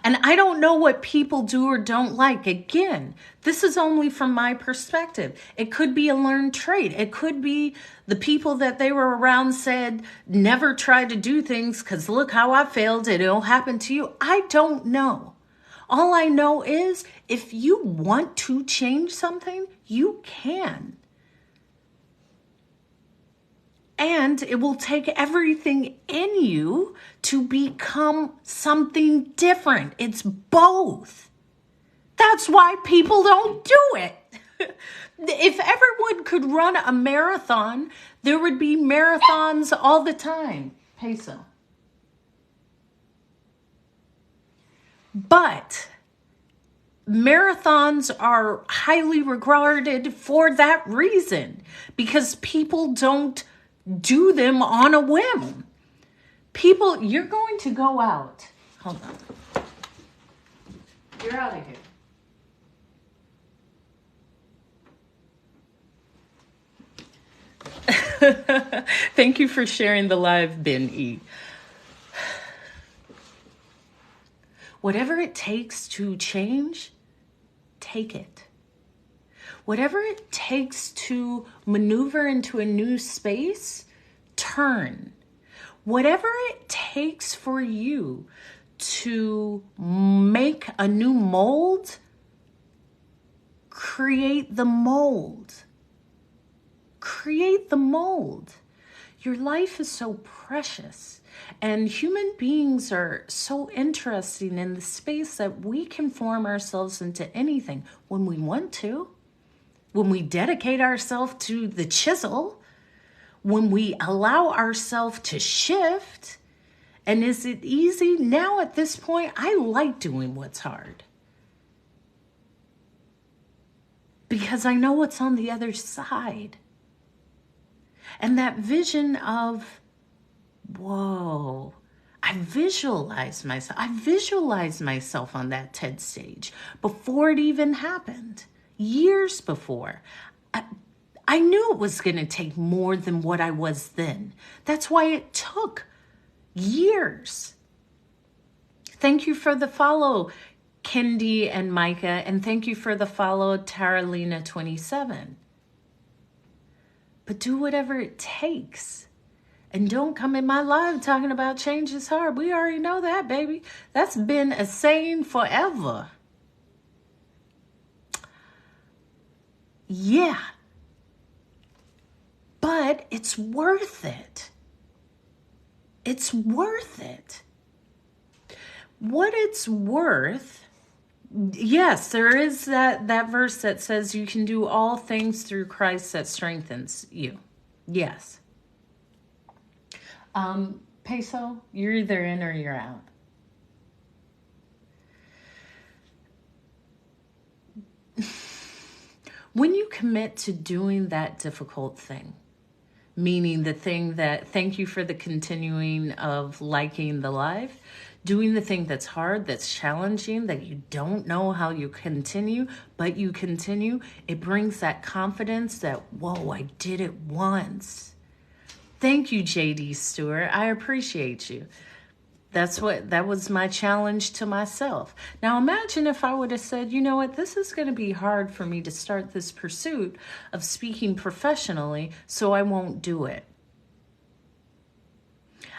[SPEAKER 1] And I don't know what people do or don't like. Again, this is only from my perspective. It could be a learned trait. It could be the people that they were around said, never try to do things because look how I failed. It'll happen to you. I don't know. All I know is if you want to change something, you can. And it will take everything in you to become something different. It's both. That's why people don't do it. If everyone could run a marathon, there would be marathons all the time. Peso. But marathons are highly regarded for that reason, because people don't do them on a whim. People, you're going to go out. Hold on. You're out of here. Thank you for sharing the live, Ben E. Whatever it takes to change, take it. Whatever it takes to maneuver into a new space, turn. Whatever it takes for you to make a new mold, create the mold. Create the mold. Your life is so precious, and human beings are so interesting in the space that we can form ourselves into anything when we want to, when we dedicate ourselves to the chisel, when we allow ourselves to shift. And is it easy? Now at this point, I like doing what's hard, because I know what's on the other side. And that vision of, whoa, I visualized myself on that TED stage before it even happened, years before. I knew it was going to take more than what I was then. That's why it took years. Thank you for the follow, Kendi and Micah, and thank you for the follow, Taralina27. But do whatever it takes. And don't come in my live talking about change is hard. We already know that, baby. That's been a saying forever. Yeah. But it's worth it. It's worth it. What it's worth, yes, there is that verse that says you can do all things through Christ that strengthens you. Yes. Peso, you're either in or you're out. When you commit to doing that difficult thing, meaning the thing that, thank you for the continuing of liking the live, doing the thing that's hard, that's challenging, that you don't know how you continue, but you continue, it brings that confidence that, whoa, I did it once. Thank you, JD Stewart. I appreciate you. That was my challenge to myself. Now imagine if I would have said, you know what, this is going to be hard for me to start this pursuit of speaking professionally, so I won't do it.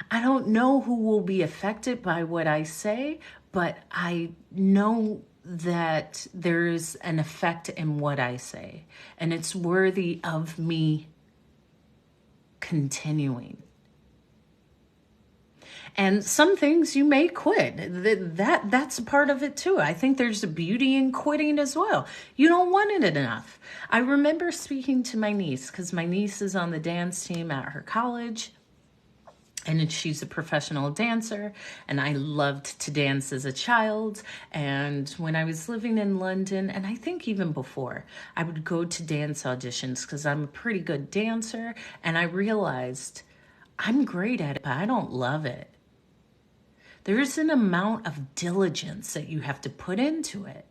[SPEAKER 1] I don't know who will be affected by what I say, but I know that there's an effect in what I say, and it's worthy of me continuing. And some things you may quit. That's a part of it too. I think there's a beauty in quitting as well. You don't want it enough. I remember speaking to my niece, because my niece is on the dance team at her college, and she's a professional dancer, and I loved to dance as a child. And when I was living in London, and I think even before, I would go to dance auditions because I'm a pretty good dancer, and I realized I'm great at it, but I don't love it. There's an amount of diligence that you have to put into it.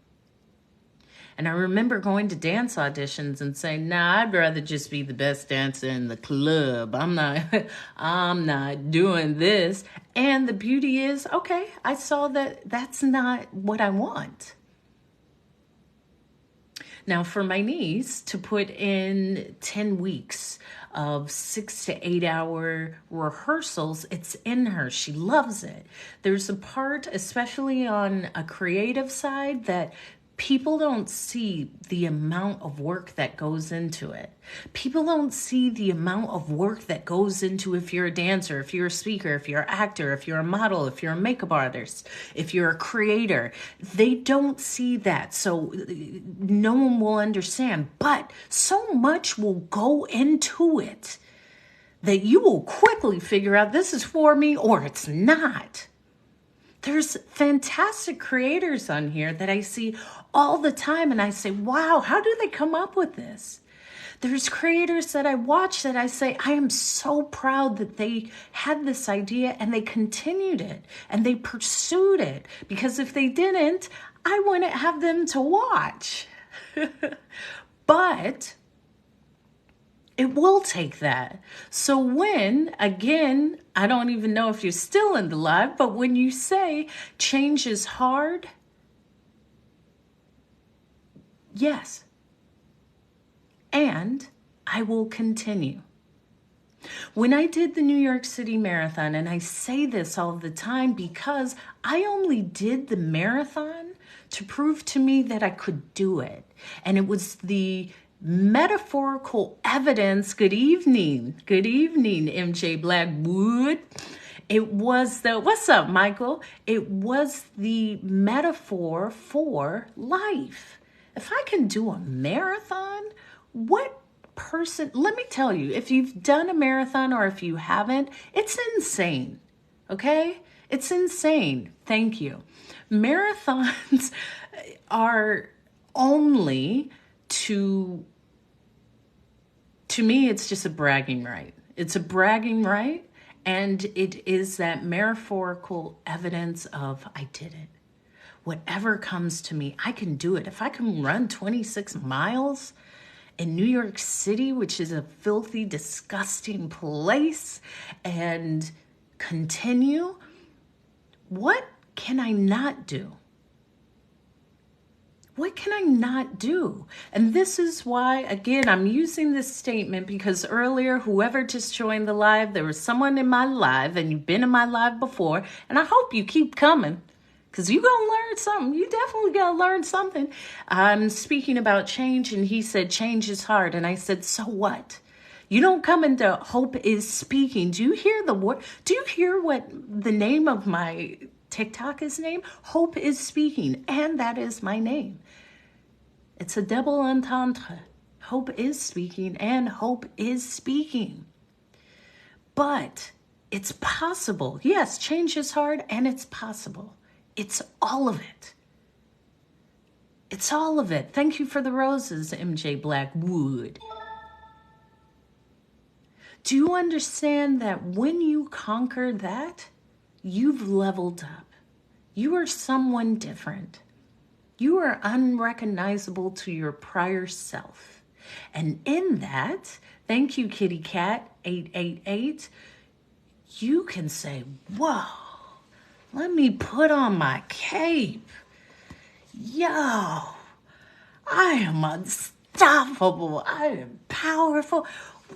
[SPEAKER 1] And I remember going to dance auditions and saying, nah, I'd rather just be the best dancer in the club. I'm not doing this. And the beauty is, okay, I saw that that's not what I want. Now for my niece to put in 10 weeks of 6 to 8 hour rehearsals, it's in her. She loves it. There's a part, especially on a creative side, that People don't see the amount of work that goes into it. People don't see the amount of work that goes into if you're a dancer, if you're a speaker, if you're an actor, if you're a model, if you're a makeup artist, if you're a creator. They don't see that. So no one will understand. But so much will go into it that you will quickly figure out this is for me or it's not. There's fantastic creators on here that I see all the time and I say, wow, how do they come up with this? There's creators that I watch that I say, I am so proud that they had this idea and they continued it and they pursued it, because if they didn't, I wouldn't have them to watch. But it will take that. So when, again, I don't even know if you're still in the live, but when you say change is hard, yes. And I will continue. When I did the New York City Marathon, and I say this all the time because I only did the marathon to prove to me that I could do it. And it was the metaphorical evidence. Good evening, MJ Blackwood. It was what's up, Michael? It was the metaphor for life. If I can do a marathon, what person, let me tell you, if you've done a marathon or if you haven't, it's insane, okay? It's insane. Thank you. Marathons are only to me, it's just a bragging right. It's a bragging right, and it is that metaphorical evidence of I did it. Whatever comes to me, I can do it. If I can run 26 miles in New York City, which is a filthy, disgusting place, and continue, what can I not do? What can I not do? And this is why, again, I'm using this statement because earlier, whoever just joined the live, there was someone in my live, and you've been in my live before, and I hope you keep coming because you're going to learn something. You definitely going to learn something. I'm speaking about change, and he said, change is hard. And I said, so what? You don't come into Hope is Speaking. Do you hear the word? Do you hear what the name of my TikTok is named? Hope is Speaking, and that is my name. It's a double entendre. Hope is speaking and hope is speaking. But it's possible. Yes, change is hard and it's possible. It's all of it. It's all of it. Thank you for the roses, MJ Blackwood. Do you understand that when you conquer that, you've leveled up? You are someone different. You are unrecognizable to your prior self. And in that, thank you, Kitty Cat 888, you can say, whoa, let me put on my cape. Yo, I am unstoppable. I am powerful.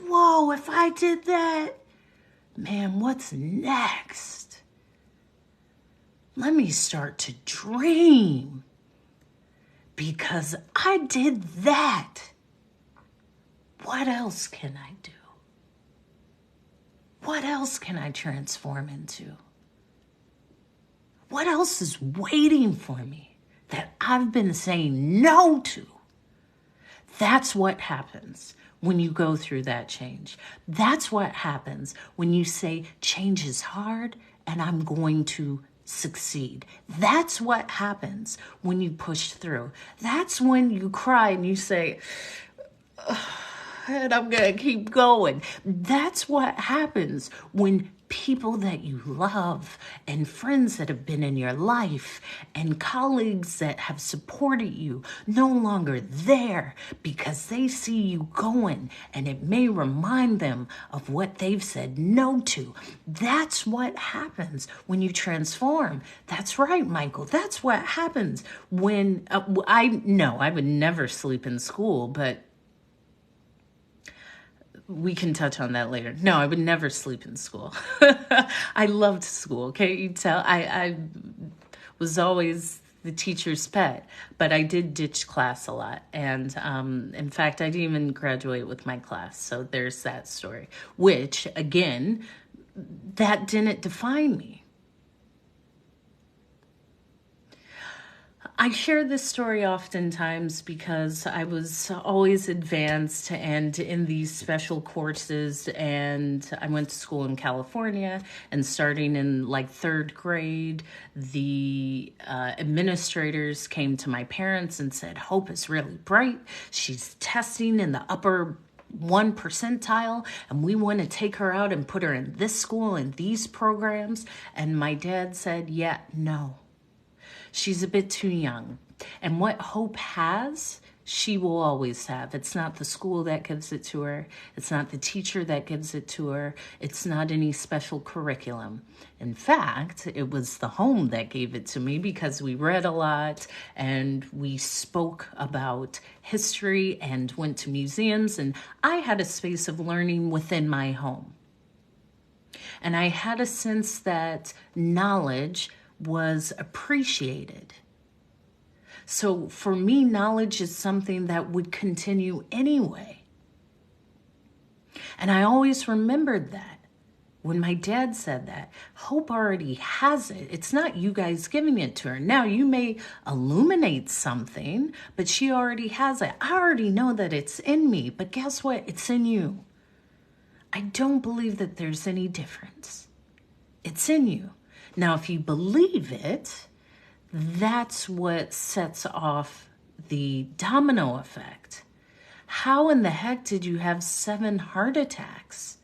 [SPEAKER 1] Whoa, if I did that, man, what's next? Let me start to dream. Because I did that. What else can I do? What else can I transform into? What else is waiting for me that I've been saying no to? That's what happens when you go through that change. That's what happens when you say change is hard and I'm going to succeed. That's what happens when you push through. That's when you cry and you say, and I'm going to keep going. That's what happens when people that you love and friends that have been in your life and colleagues that have supported you no longer there because they see you going and it may remind them of what they've said no to. That's what happens when you transform. That's right, Michael. That's what happens when I would never sleep in school, but we can touch on that later. No, I would never sleep in school. I loved school. Can't you tell? I was always the teacher's pet. But I did ditch class a lot. And in fact, I didn't even graduate with my class. So there's that story, which, again, that didn't define me. I share this story oftentimes because I was always advanced and in these special courses, and I went to school in California, and starting in like third grade, the administrators came to my parents and said, Hope is really bright. She's testing in the upper 1 percentile, and we want to take her out and put her in this school and these programs. And my dad said, yeah, no. She's a bit too young. And what Hope has, she will always have. It's not the school that gives it to her. It's not the teacher that gives it to her. It's not any special curriculum. In fact, it was the home that gave it to me because we read a lot and we spoke about history and went to museums, and I had a space of learning within my home. And I had a sense that knowledge was appreciated. So for me, knowledge is something that would continue anyway. And I always remembered that when my dad said that. Hope already has it. It's not you guys giving it to her. Now, you may illuminate something, but she already has it. I already know that it's in me, but guess what? It's in you. I don't believe that there's any difference. It's in you. Now, if you believe it, that's what sets off the domino effect. How in the heck did you have 7 heart attacks?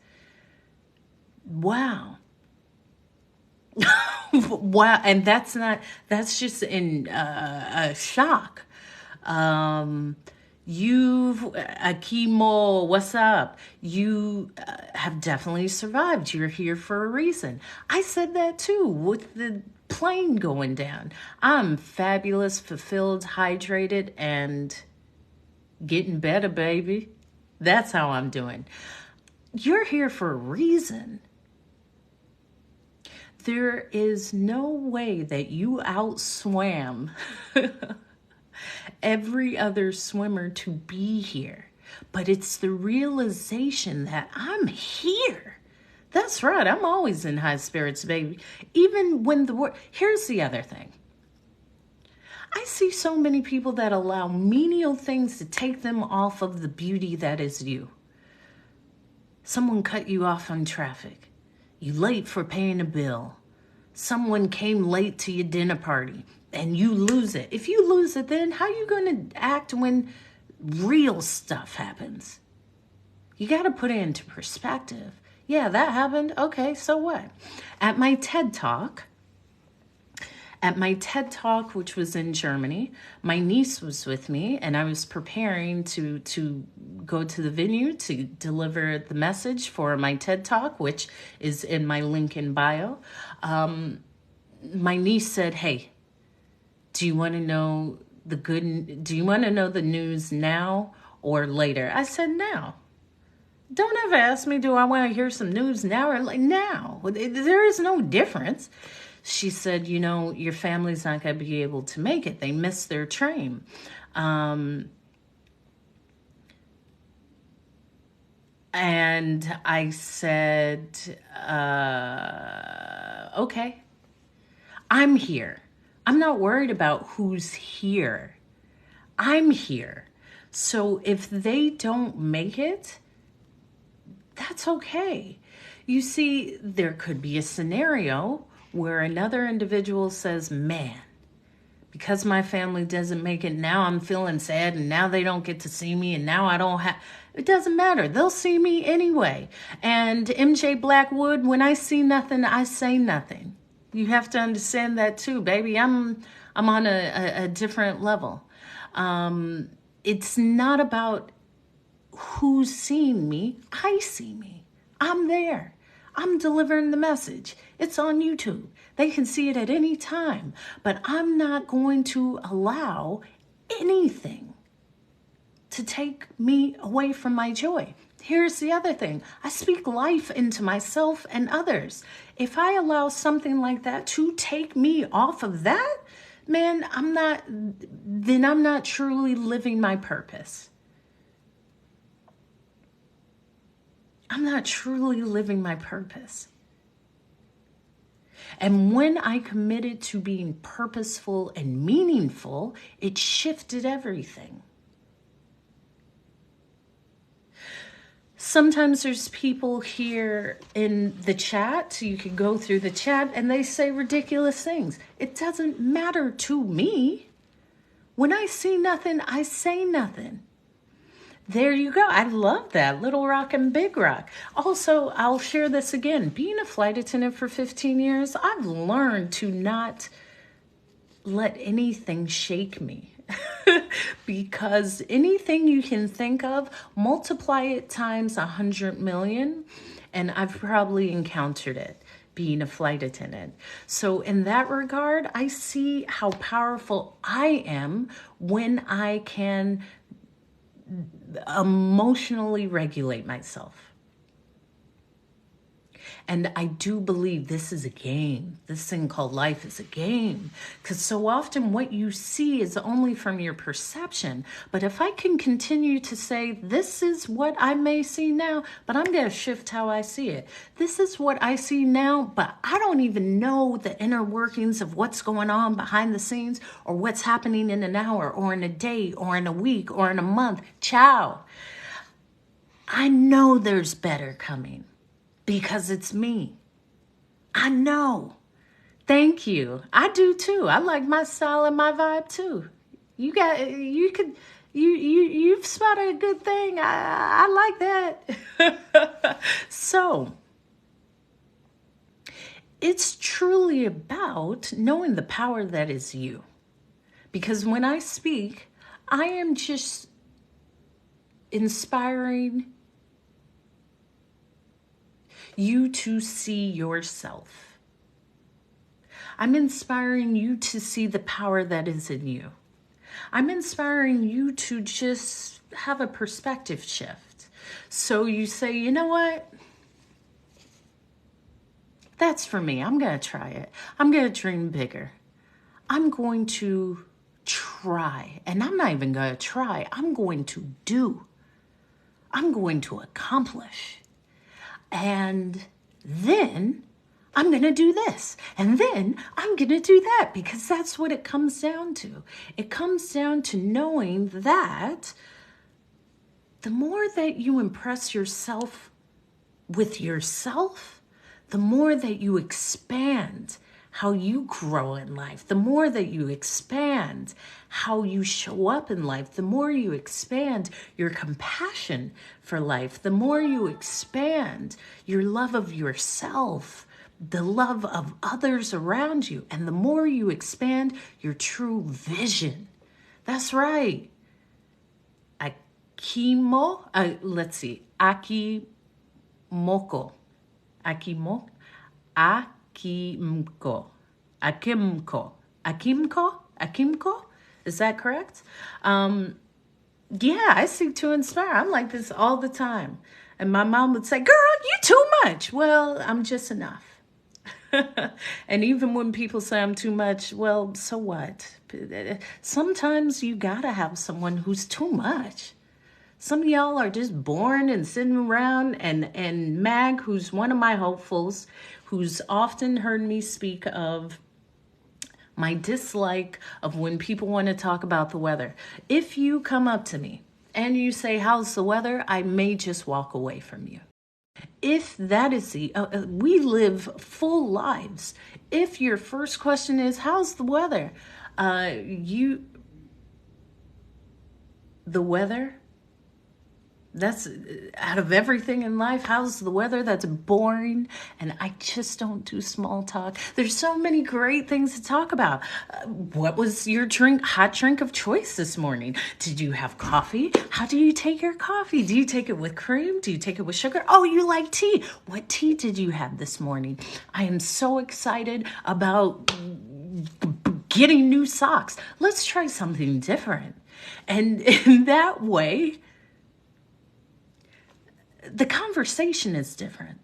[SPEAKER 1] Wow. Wow. And that's just in a shock. You've, Akimo, what's up? You have definitely survived. You're here for a reason. I said that too with the plane going down. I'm fabulous, fulfilled, hydrated, and getting better, baby. That's how I'm doing. You're here for a reason. There is no way that you outswam every other swimmer to be here. But it's the realization that I'm here. That's right. I'm always in high spirits, baby. Even when here's the other thing. I see so many people that allow menial things to take them off of the beauty that is you. Someone cut you off on traffic. You late for paying a bill. Someone came late to your dinner party and you lose it. If you lose it, then how are you going to act when real stuff happens? You got to put it into perspective. Yeah, that happened. Okay, so what? At my TED Talk, which was in Germany, my niece was with me, and I was preparing to go to the venue to deliver the message for my TED Talk, which is in my link in bio. My niece said, "Hey, do you want to know the news now or later?" I said, "Now." Don't ever ask me, do I want to hear some news now or like now? There is no difference. She said, your family's not going to be able to make it. They missed their train. And I said, okay, I'm here. I'm not worried about who's here. I'm here. So if they don't make it, that's okay. You see, there could be a scenario where another individual says, man, because my family doesn't make it, now I'm feeling sad, and now they don't get to see me, and now I don't have, it doesn't matter. They'll see me anyway. And MJ Blackwood, when I see nothing, I say nothing. You have to understand that too, baby. I'm on a different level. It's not about who's seeing me. I see me. I'm there. I'm delivering the message. It's on YouTube. They can see it at any time. But I'm not going to allow anything to take me away from my joy. Here's the other thing. I speak life into myself and others. If I allow something like that to take me off of that, man, then I'm not truly living my purpose. I'm not truly living my purpose. And when I committed to being purposeful and meaningful, it shifted everything. Sometimes there's people here in the chat, so you can go through the chat, and they say ridiculous things. It doesn't matter to me. When I see nothing, I say nothing. There you go. I love that. Little Rock and Big Rock. Also, I'll share this again. Being a flight attendant for 15 years, I've learned to not let anything shake me. Because anything you can think of, multiply it times 100 million, and I've probably encountered it being a flight attendant. So in that regard, I see how powerful I am when I can emotionally regulate myself. And I do believe this is a game. This thing called life is a game. Because so often what you see is only from your perception. But if I can continue to say, this is what I may see now, but I'm going to shift how I see it. This is what I see now, but I don't even know the inner workings of what's going on behind the scenes or what's happening in an hour or in a day or in a week or in a month. Ciao. I know there's better coming. Because it's me. I know. Thank you. I do too. I like my style and my vibe too. You've spotted a good thing. I like that. So it's truly about knowing the power that is you. Because when I speak, I am just inspiring you to see yourself. I'm inspiring you to see the power that is in you. I'm inspiring you to just have a perspective shift. So you say, you know what? That's for me. I'm going to try it. I'm going to dream bigger. I'm going to try. And I'm not even going to try. I'm going to do. I'm going to accomplish. And then I'm going to do this. And then I'm going to do that, because that's what it comes down to. It comes down to knowing that the more that you impress yourself with yourself, the more that you expand how you grow in life, the more that you expand how you show up in life, the more you expand your compassion for life, the more you expand your love of yourself, the love of others around you, and the more you expand your true vision. That's right. Let's see. Akimoko. Akimko. Is that correct? Yeah, I seek to inspire. I'm like this all the time. And my mom would say, girl, you too much. Well, I'm just enough. And even when people say I'm too much, well, so what? Sometimes you gotta have someone who's too much. Some of y'all are just boring and sitting around, and Mag, who's one of my hopefuls, who's often heard me speak of my dislike of when people want to talk about the weather. If you come up to me and you say, how's the weather? I may just walk away from you. If that is we live full lives. If your first question is, how's the weather? The weather? That's out of everything in life. How's the weather? That's boring. And I just don't do small talk. There's so many great things to talk about. What was your hot drink of choice this morning? Did you have coffee? How do you take your coffee? Do you take it with cream? Do you take it with sugar? Oh, you like tea. What tea did you have this morning? I am so excited about getting new socks. Let's try something different. And in that way, the conversation is different.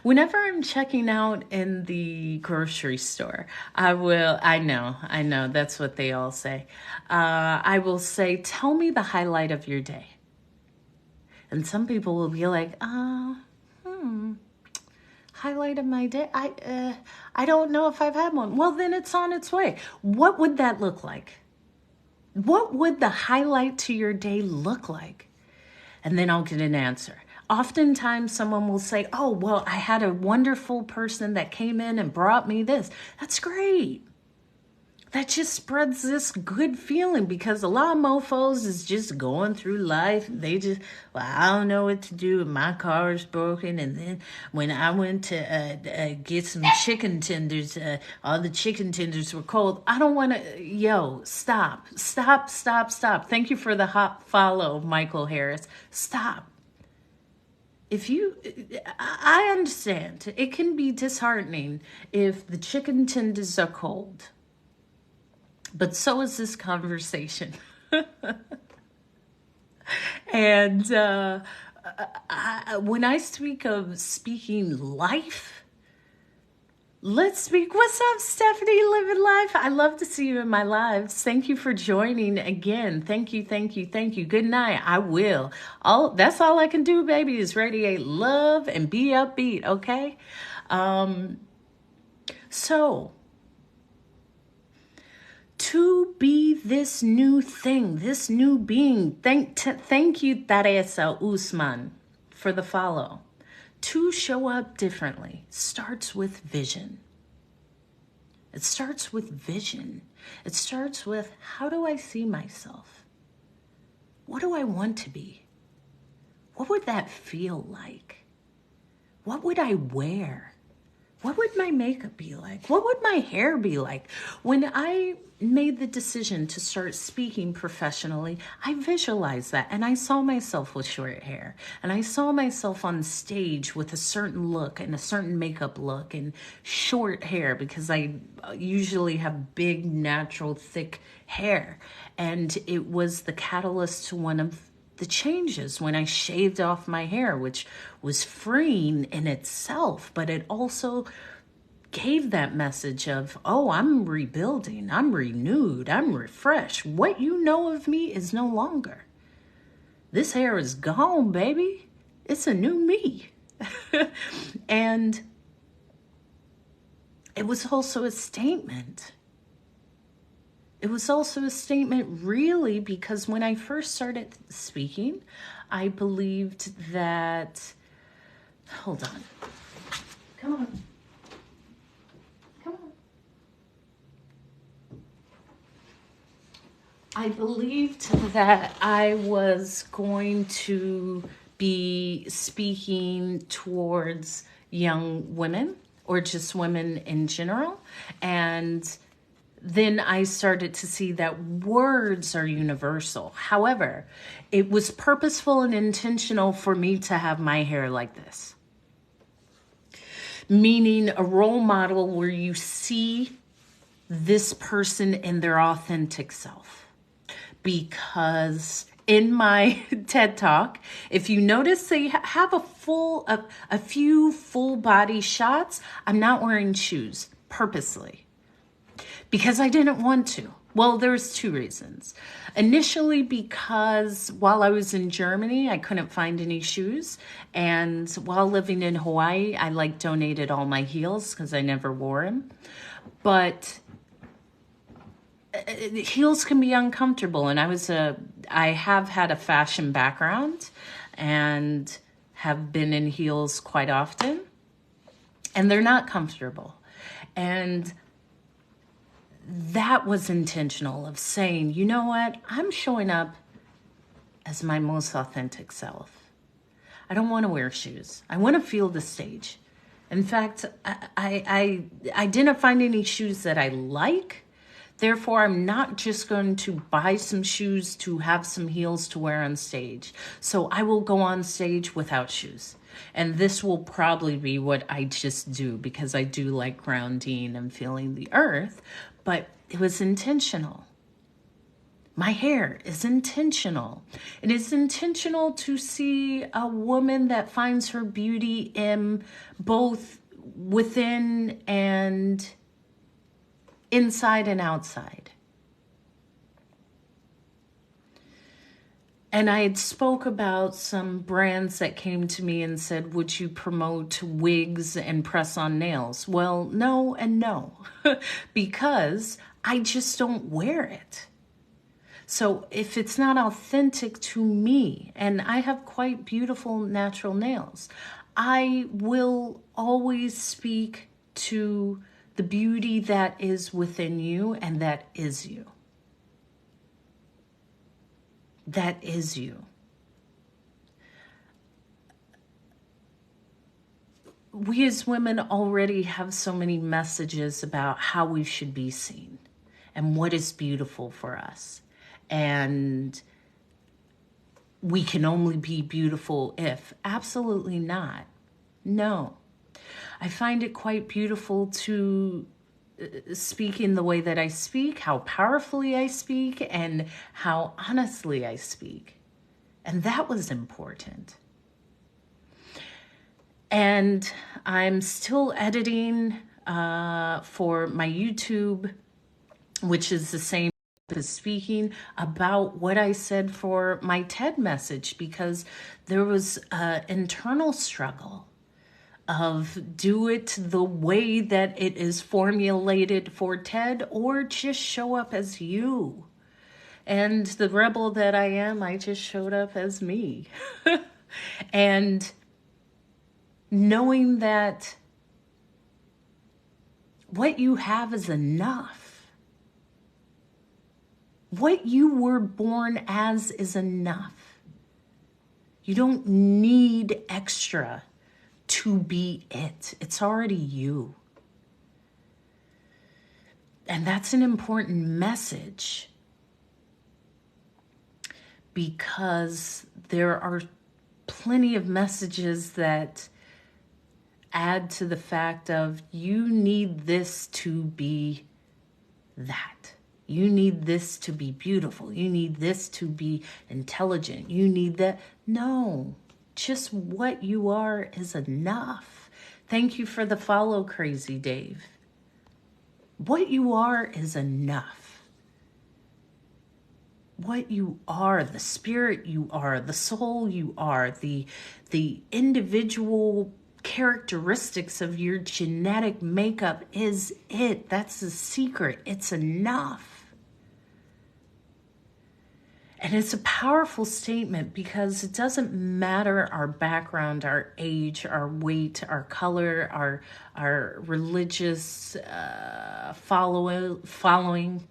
[SPEAKER 1] Whenever I'm checking out in the grocery store, I know, that's what they all say. I will say, tell me the highlight of your day. And some people will be like, highlight of my day? I don't know if I've had one. Well, then it's on its way. What would that look like? What would the highlight to your day look like? And then I'll get an answer. Oftentimes someone will say, oh, well, I had a wonderful person that came in and brought me this. That's great. That just spreads this good feeling, because a lot of mofos is just going through life. They just, well, I don't know what to do. My car is broken. And then when I went to get some chicken tenders, all the chicken tenders were cold. I don't want to, stop. Thank you for the hot follow, Michael Harris. Stop. I understand. It can be disheartening if the chicken tenders are cold. But so is this conversation. And when I speak of speaking life, let's speak. What's up, Stephanie? Living life. I love to see you in my lives. Thank you for joining again. Thank you. Good night. I will. That's all I can do, baby, is radiate love and be upbeat, okay? So, to be this new thing, this new being. Thank you, Teresa Usman, for the follow. To show up differently starts with vision. It starts with vision. It starts with, how do I see myself? What do I want to be? What would that feel like? What would I wear? What would my makeup be like? What would my hair be like? When I made the decision to start speaking professionally, I visualized that, and I saw myself with short hair, and I saw myself on stage with a certain look and a certain makeup look and short hair, because I usually have big, natural, thick hair. And it was the catalyst to one of the changes when I shaved off my hair, which was freeing in itself, but it also gave that message of, oh, I'm rebuilding, I'm renewed, I'm refreshed. What you know of me is no longer. This hair is gone, baby. It's a new me. And it was also a statement. It was also a statement, really, because when I first started speaking, I believed that, hold on, come on. I believed that I was going to be speaking towards young women, or just women in general, and then I started to see that words are universal. However, it was purposeful and intentional for me to have my hair like this. Meaning a role model where you see this person in their authentic self. Because in my TED Talk, if you notice, they have a few full body shots. I'm not wearing shoes purposely, because I didn't want to. Well, there's two reasons. Initially, because while I was in Germany, I couldn't find any shoes. And while living in Hawaii, I donated all my heels because I never wore them. But heels can be uncomfortable. And I have had a fashion background and have been in heels quite often. And they're not comfortable. And that was intentional, of saying, you know what? I'm showing up as my most authentic self. I don't want to wear shoes. I want to feel the stage. In fact, I didn't find any shoes that I like. Therefore, I'm not just going to buy some shoes to have some heels to wear on stage. So I will go on stage without shoes. And this will probably be what I just do, because I do like grounding and feeling the earth. But it was intentional. My hair is intentional. It is intentional to see a woman that finds her beauty in both within and inside and outside. And I had spoke about some brands that came to me and said, would you promote wigs and press-on nails? Well, no and no, because I just don't wear it. So if it's not authentic to me, and I have quite beautiful natural nails, I will always speak to the beauty that is within you, and that is you. That is you. We as women already have so many messages about how we should be seen and what is beautiful for us. And we can only be beautiful if. Absolutely not. No. I find it quite beautiful to speak in the way that I speak, how powerfully I speak, and how honestly I speak. And that was important. And I'm still editing for my YouTube, which is the same as speaking, about what I said for my TED message, because there was an internal struggle of do it the way that it is formulated for TED, or just show up as you. And the rebel that I am, I just showed up as me. And knowing that what you have is enough. What you were born as is enough. You don't need extra to be it. It's already you. And that's an important message, because there are plenty of messages that add to the fact of you need this to be that. You need this to be beautiful. You need this to be intelligent. You need that. No, just what you are is enough. Thank you for the follow, Crazy Dave. What you are is enough. What you are, the spirit you are, the soul you are, the individual characteristics of your genetic makeup is it. That's the secret. It's enough. And it's a powerful statement, because it doesn't matter our background, our age, our weight, our color, our religious following.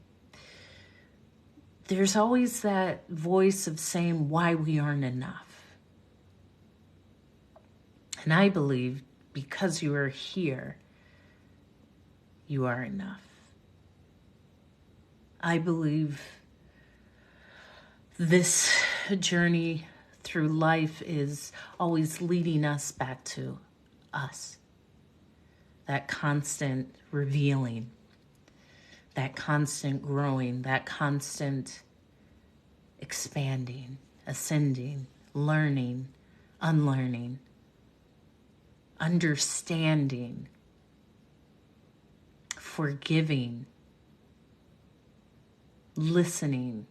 [SPEAKER 1] There's always that voice of saying why we aren't enough. And I believe because you are here, you are enough. I believe this journey through life is always leading us back to us. That constant revealing, that constant growing, that constant expanding, ascending, learning, unlearning, understanding, forgiving, listening,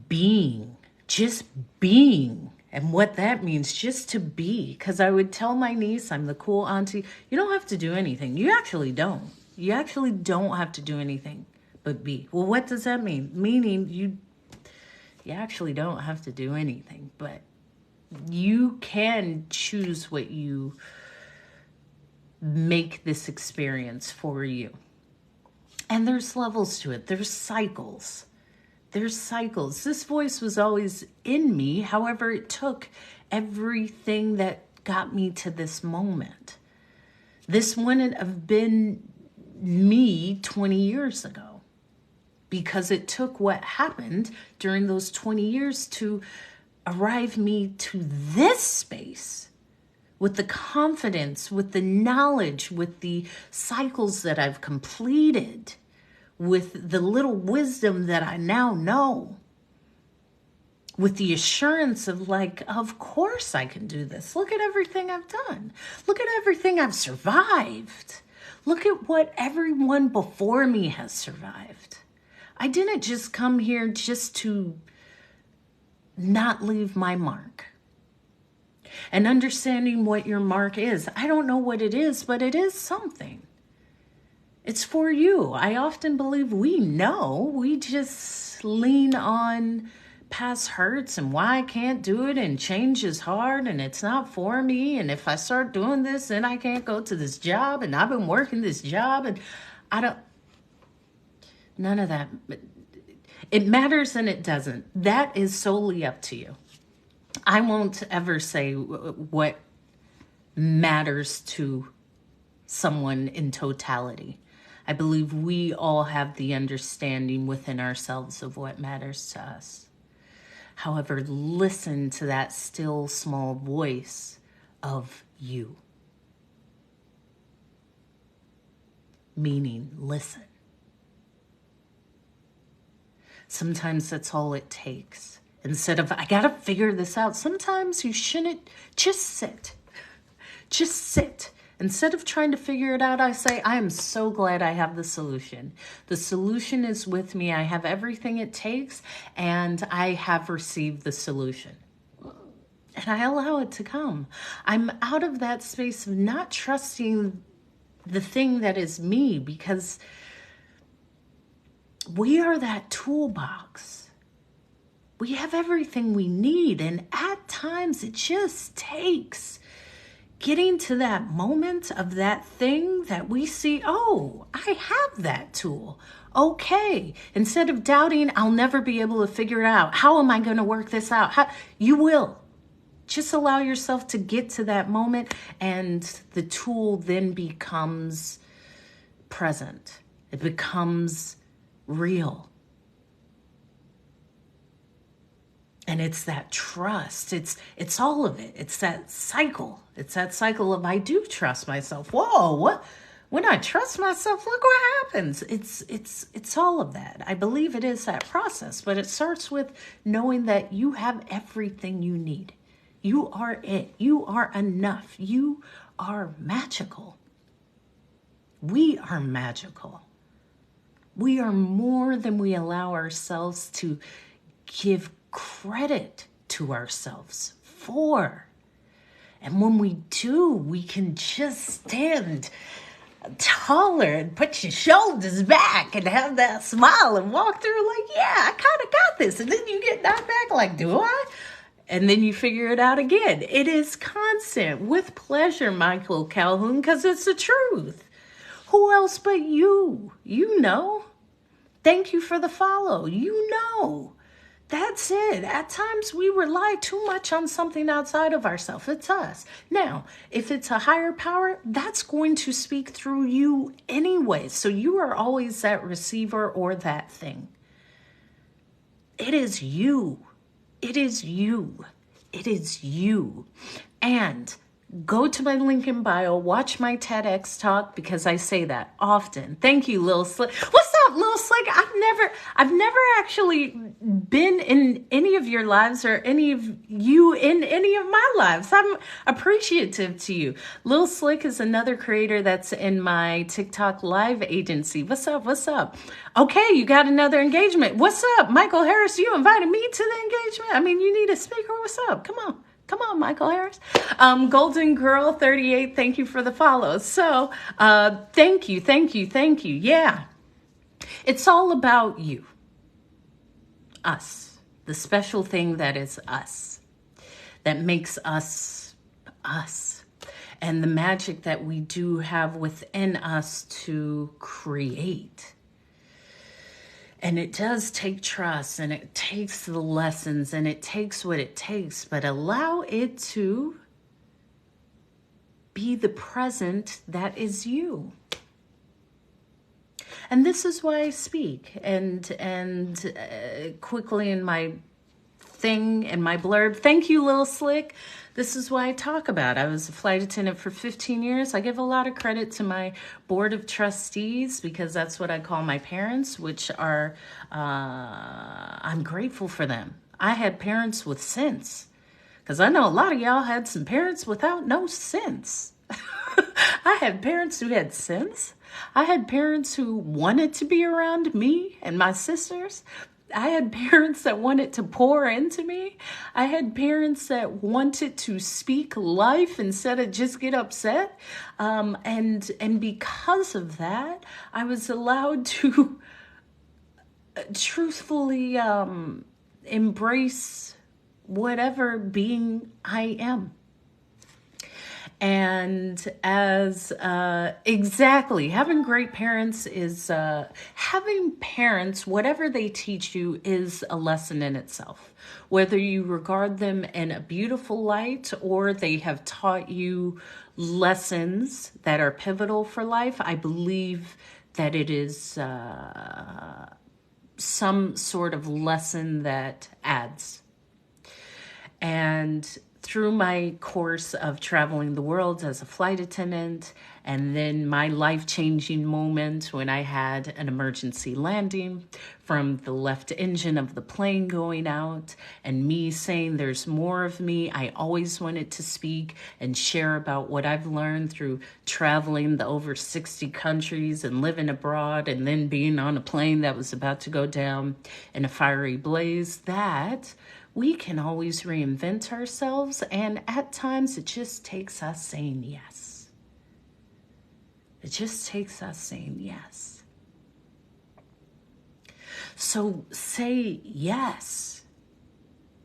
[SPEAKER 1] being, just being. And what that means, just to be. Because I would tell my niece, I'm the cool auntie, you don't have to do anything. You actually don't. You actually don't have to do anything but be. Well, what does that mean? Meaning you actually don't have to do anything, but you can choose what you make this experience for you. And there's levels to it. There's cycles. There's cycles. This voice was always in me. However, it took everything that got me to this moment. This wouldn't have been me 20 years ago, because it took what happened during those 20 years to arrive me to this space, with the confidence, with the knowledge, with the cycles that I've completed, with the little wisdom that I now know, with the assurance of like, of course I can do this. Look at everything I've done. Look at everything I've survived. Look at what everyone before me has survived. I didn't just come here just to not leave my mark. And understanding what your mark is. I don't know what it is, but it is something. It's for you. I often believe we know. We just lean on past hurts and why I can't do it, and change is hard and it's not for me. And if I start doing this, then I can't go to this job, and I've been working this job, and none of that. It matters and it doesn't. That is solely up to you. I won't ever say what matters to someone in totality. I believe we all have the understanding within ourselves of what matters to us. However, listen to that still small voice of you. Meaning, listen. Sometimes that's all it takes. Instead of, I gotta figure this out. Sometimes you shouldn't, just sit. Just sit. Instead of trying to figure it out, I say, I am so glad I have the solution. The solution is with me. I have everything it takes, and I have received the solution. And I allow it to come. I'm out of that space of not trusting the thing that is me, because we are that toolbox. We have everything we need, and at times it just takes getting to that moment of that thing that we see, oh, I have that tool. Okay. Instead of doubting, I'll never be able to figure it out. How am I going to work this out? You will. Just allow yourself to get to that moment, and the tool then becomes present. It becomes real. And it's that trust. It's all of it. It's that cycle. It's that cycle of, I do trust myself. Whoa, what? When I trust myself, look what happens. It's all of that. I believe it is that process, but it starts with knowing that you have everything you need. You are it. You are enough. You are magical. We are magical. We are more than we allow ourselves to give credit to ourselves for. And when we do, we can just stand taller and put your shoulders back and have that smile and walk through like, yeah, I kind of got this. And then you get knocked back like, do I? And then you figure it out again. It is constant. With pleasure, Michael Calhoun, because it's the truth. Who else but you? You know. Thank you for the follow. You know. That's it. At times we rely too much on something outside of ourselves. It's us. Now, if it's a higher power, that's going to speak through you anyway. So you are always that receiver or that thing. It is you. It is you. It is you. And go to my link in bio, watch my TEDx talk, because I say that often. Thank you, Lil Slick. What's up, Lil Slick? I've never actually been in any of your lives or any of you in any of my lives. I'm appreciative to you. Lil Slick is another creator that's in my TikTok live agency. What's up? What's up? Okay, you got another engagement. What's up? Michael Harris, you invited me to the engagement? I mean, you need a speaker. What's up? Come on. Come on, Michael Harris. Golden Girl 38, thank you for the follow. So thank you. Yeah, it's all about you. Us. The special thing that is us. That makes us us. And the magic that we do have within us to create. And it does take trust, and it takes the lessons, and it takes what it takes, but allow it to be the present that is you. And this is why I speak. And quickly in my thing in my blurb. Thank you, Lil Slick. This is what I talk about. I was a flight attendant for 15 years. I give a lot of credit to my board of trustees because that's what I call my parents, which are, I'm grateful for them. I had parents with sense because I know a lot of y'all had some parents without no sense. I had parents who had sense. I had parents who wanted to be around me and my sisters. I had parents that wanted to pour into me. I had parents that wanted to speak life instead of just get upset. And because of that, I was allowed to truthfully embrace whatever being I am. And as exactly, having great parents is having parents, whatever they teach you is a lesson in itself. Whether you regard them in a beautiful light or they have taught you lessons that are pivotal for life, I believe that it is some sort of lesson that adds. And through my course of traveling the world as a flight attendant, and then my life-changing moment when I had an emergency landing from the left engine of the plane going out, and me saying there's more of me, I always wanted to speak and share about what I've learned through traveling the over 60 countries and living abroad, and then being on a plane that was about to go down in a fiery blaze, that we can always reinvent ourselves, and at times it just takes us saying yes. It just takes us saying yes. So say yes.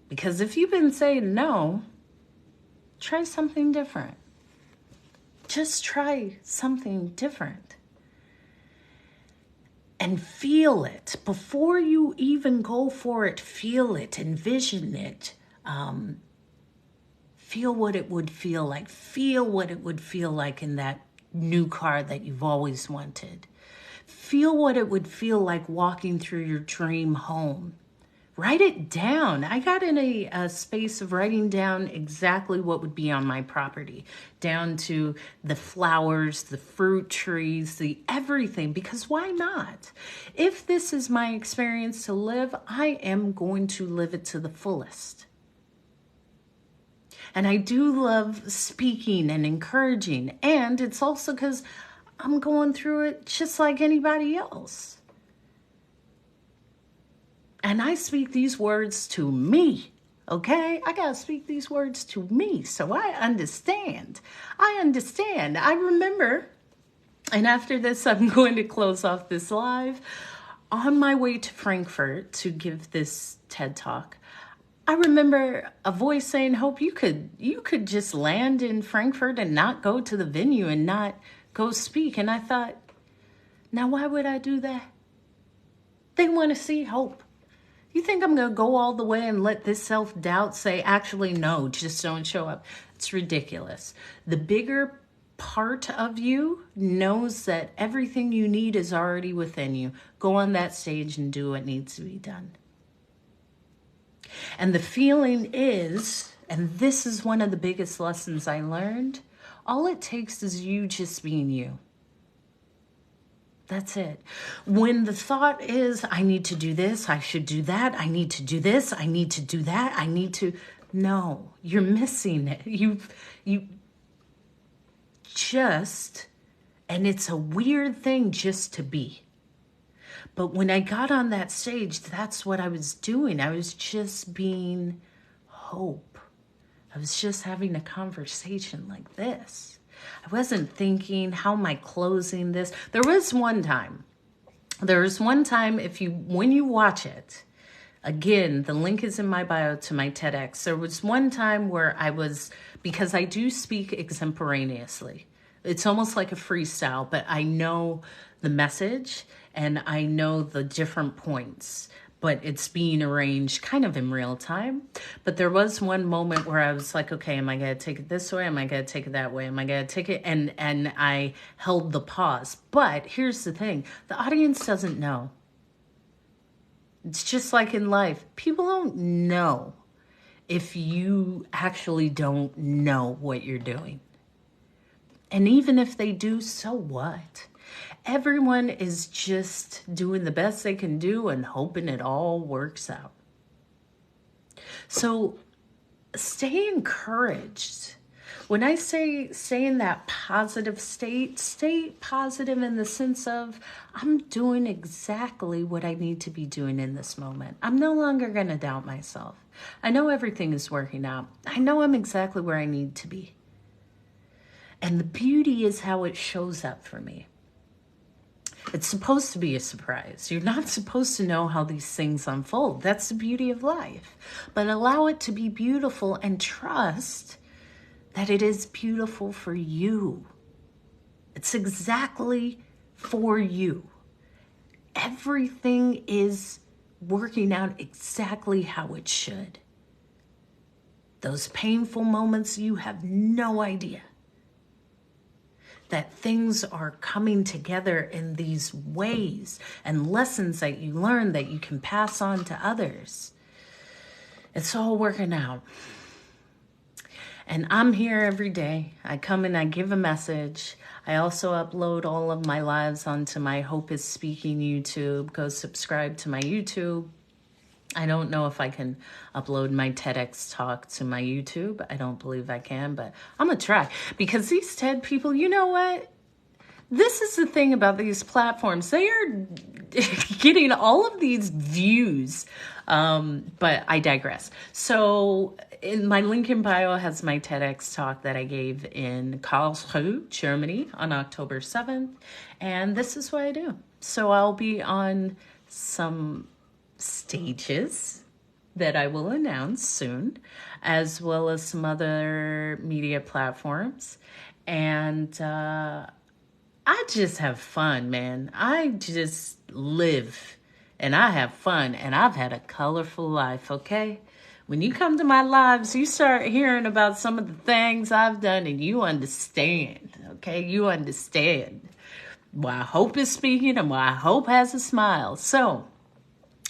[SPEAKER 1] Because if you've been saying no, try something different. Just try something different. And feel it. Before you even go for it, feel it, envision it. Feel what it would feel like. Feel what it would feel like in that new car that you've always wanted. Feel what it would feel like walking through your dream home. Write it down. I got in a space of writing down exactly what would be on my property, down to the flowers, the fruit trees, the everything, because why not? If this is my experience to live, I am going to live it to the fullest. And I do love speaking and encouraging, and it's also because I'm going through it just like anybody else. And I speak these words to me, okay? I got to speak these words to me so I understand. I remember, and after this, I'm going to close off this live. On my way to Frankfurt to give this TED Talk, I remember a voice saying, Hope, you could just land in Frankfurt and not go to the venue and not go speak. And I thought, now why would I do that? They want to see Hope. You think I'm going to go all the way and let this self-doubt say, actually, no, just don't show up? It's ridiculous. The bigger part of you knows that everything you need is already within you. Go on that stage and do what needs to be done. And the feeling is, and this is one of the biggest lessons I learned, all it takes is you just being you. That's it. When the thought is, I need to do this, I should do that, I need to do this, I need to do that, I need to... No, you're missing it. You just... And it's a weird thing just to be. But when I got on that stage, that's what I was doing. I was just being Hope. I was just having a conversation like this. I wasn't thinking, how am I closing this? There was one time, when you watch it, again, the link is in my bio to my TEDx. There was one time where because I do speak extemporaneously. It's almost like a freestyle, but I know the message and I know the different points, but it's being arranged kind of in real time. But there was one moment where I was like, okay, am I going to take it this way? Am I going to take it that way? Am I going to take it? And I held the pause. But here's the thing. The audience doesn't know. It's just like in life. People don't know if you actually don't know what you're doing. And even if they do, so what? Everyone is just doing the best they can do and hoping it all works out. So stay encouraged. When I say stay in that positive state, stay positive in the sense of I'm doing exactly what I need to be doing in this moment. I'm no longer going to doubt myself. I know everything is working out. I know I'm exactly where I need to be. And the beauty is how it shows up for me. It's supposed to be a surprise. You're not supposed to know how these things unfold. That's the beauty of life. But allow it to be beautiful and trust that it is beautiful for you. It's exactly for you. Everything is working out exactly how it should. Those painful moments, you have no idea that things are coming together in these ways and lessons that you learn that you can pass on to others. It's all working out. And I'm here every day. I come and I give a message. I also upload all of my lives onto my Hope is Speaking YouTube. Go subscribe to my YouTube. I don't know if I can upload my TEDx talk to my YouTube. I don't believe I can, but I'm going to try. Because these TED people, you know what? This is the thing about these platforms. They are getting all of these views, but I digress. So in my link in bio has my TEDx talk that I gave in Karlsruhe, Germany on October 7th. And this is what I do. So I'll be on some stages that I will announce soon, as well as some other media platforms. And I just have fun, man. I just live and I have fun, and I've had a colorful life, okay? When you come to my lives, you start hearing about some of the things I've done and you understand, okay? You understand why hope is speaking and why hope has a smile. So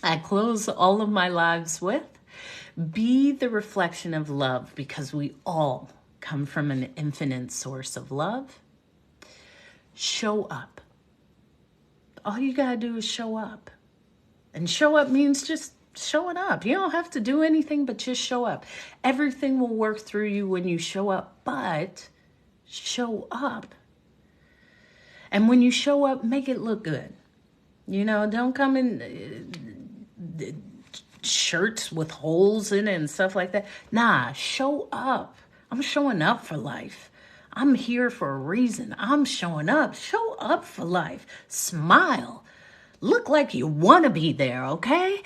[SPEAKER 1] I close all of my lives with, be the reflection of love, because we all come from an infinite source of love. Show up. All you gotta do is show up. And show up means just showing up. You don't have to do anything but just show up. Everything will work through you when you show up, but show up. And when you show up, make it look good. You know, don't come in shirts with holes in it and stuff like that. Nah, show up. I'm showing up for life. I'm here for a reason. I'm showing up. Show up for life. Smile. Look like you want to be there, okay?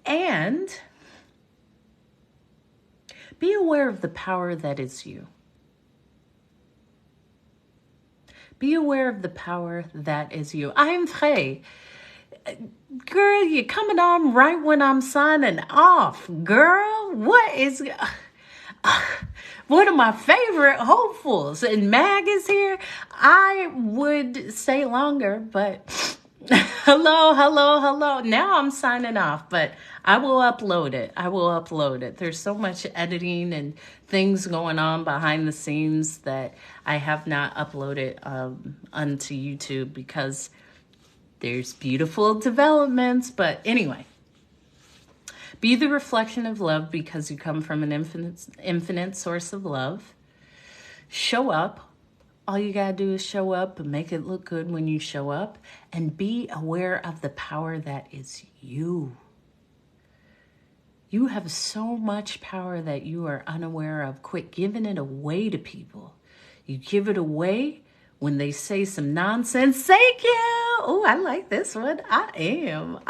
[SPEAKER 1] And be aware of the power that is you. Be aware of the power that is you. I am free. Girl, you're coming on right when I'm signing off. Girl, what is... one of my favorite hopefuls, and Mag is here. I would stay longer, but hello. Now I'm signing off, but I will upload it. There's so much editing and things going on behind the scenes that I have not uploaded onto YouTube because there's beautiful developments. But anyway, be the reflection of love because you come from an infinite source of love. Show up. All you gotta do is show up and make it look good when you show up. And be aware of the power that is you. You have so much power that you are unaware of. Quit giving it away to people. You give it away when they say some nonsense. Thank you. Oh, I like this one. I am.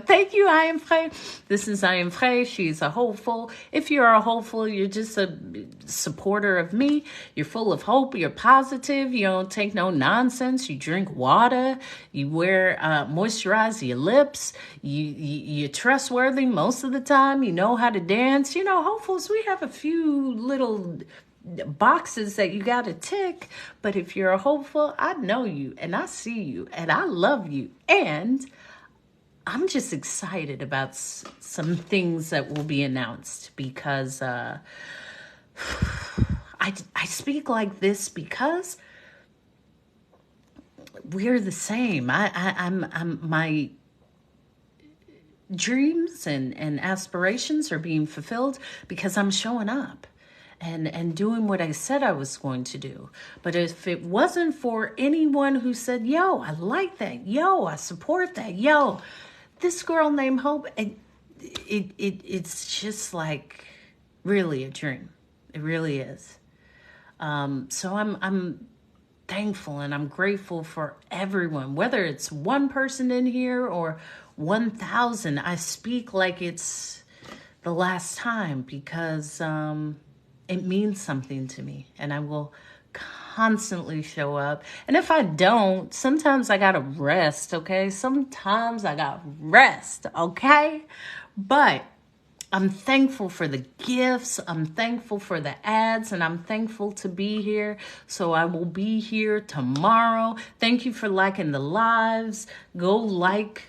[SPEAKER 1] Thank you, I am frei. This is I am frei. She's a hopeful. If you're a hopeful, you're just a supporter of me. You're full of hope. You're positive. You don't take no nonsense. You drink water. You wear moisturize your lips. You're trustworthy most of the time. You know how to dance. You know, hopefuls, we have a few little boxes that you got to tick, but if you're a hopeful, I know you and I see you and I love you and I'm just excited about some things that will be announced because I speak like this because we're the same. I'm my dreams and aspirations are being fulfilled because I'm showing up and doing what I said I was going to do. But if it wasn't for anyone who said, yo, I like that, yo, I support that, yo, this girl named Hope, it's just like really a dream. It really is. So I'm thankful and I'm grateful for everyone, whether it's one person in here or 1,000. I speak like it's the last time because it means something to me, and I will constantly show up. And if I don't, sometimes I gotta rest, okay? Sometimes I gotta rest, okay? But I'm thankful for the gifts. I'm thankful for the ads, and I'm thankful to be here. So I will be here tomorrow. Thank you for liking the lives. Go like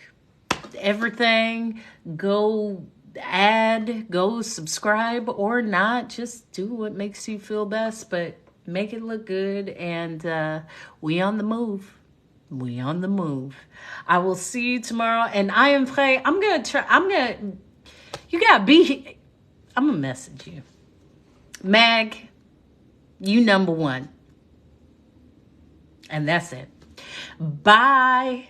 [SPEAKER 1] everything. Go add. Go subscribe or not. Just do what makes you feel best, but make it look good. And we on the move. We on the move. I will see you tomorrow. And I am Frey. You gotta be. I'm gonna message you. Mag, you number one. And that's it. Bye.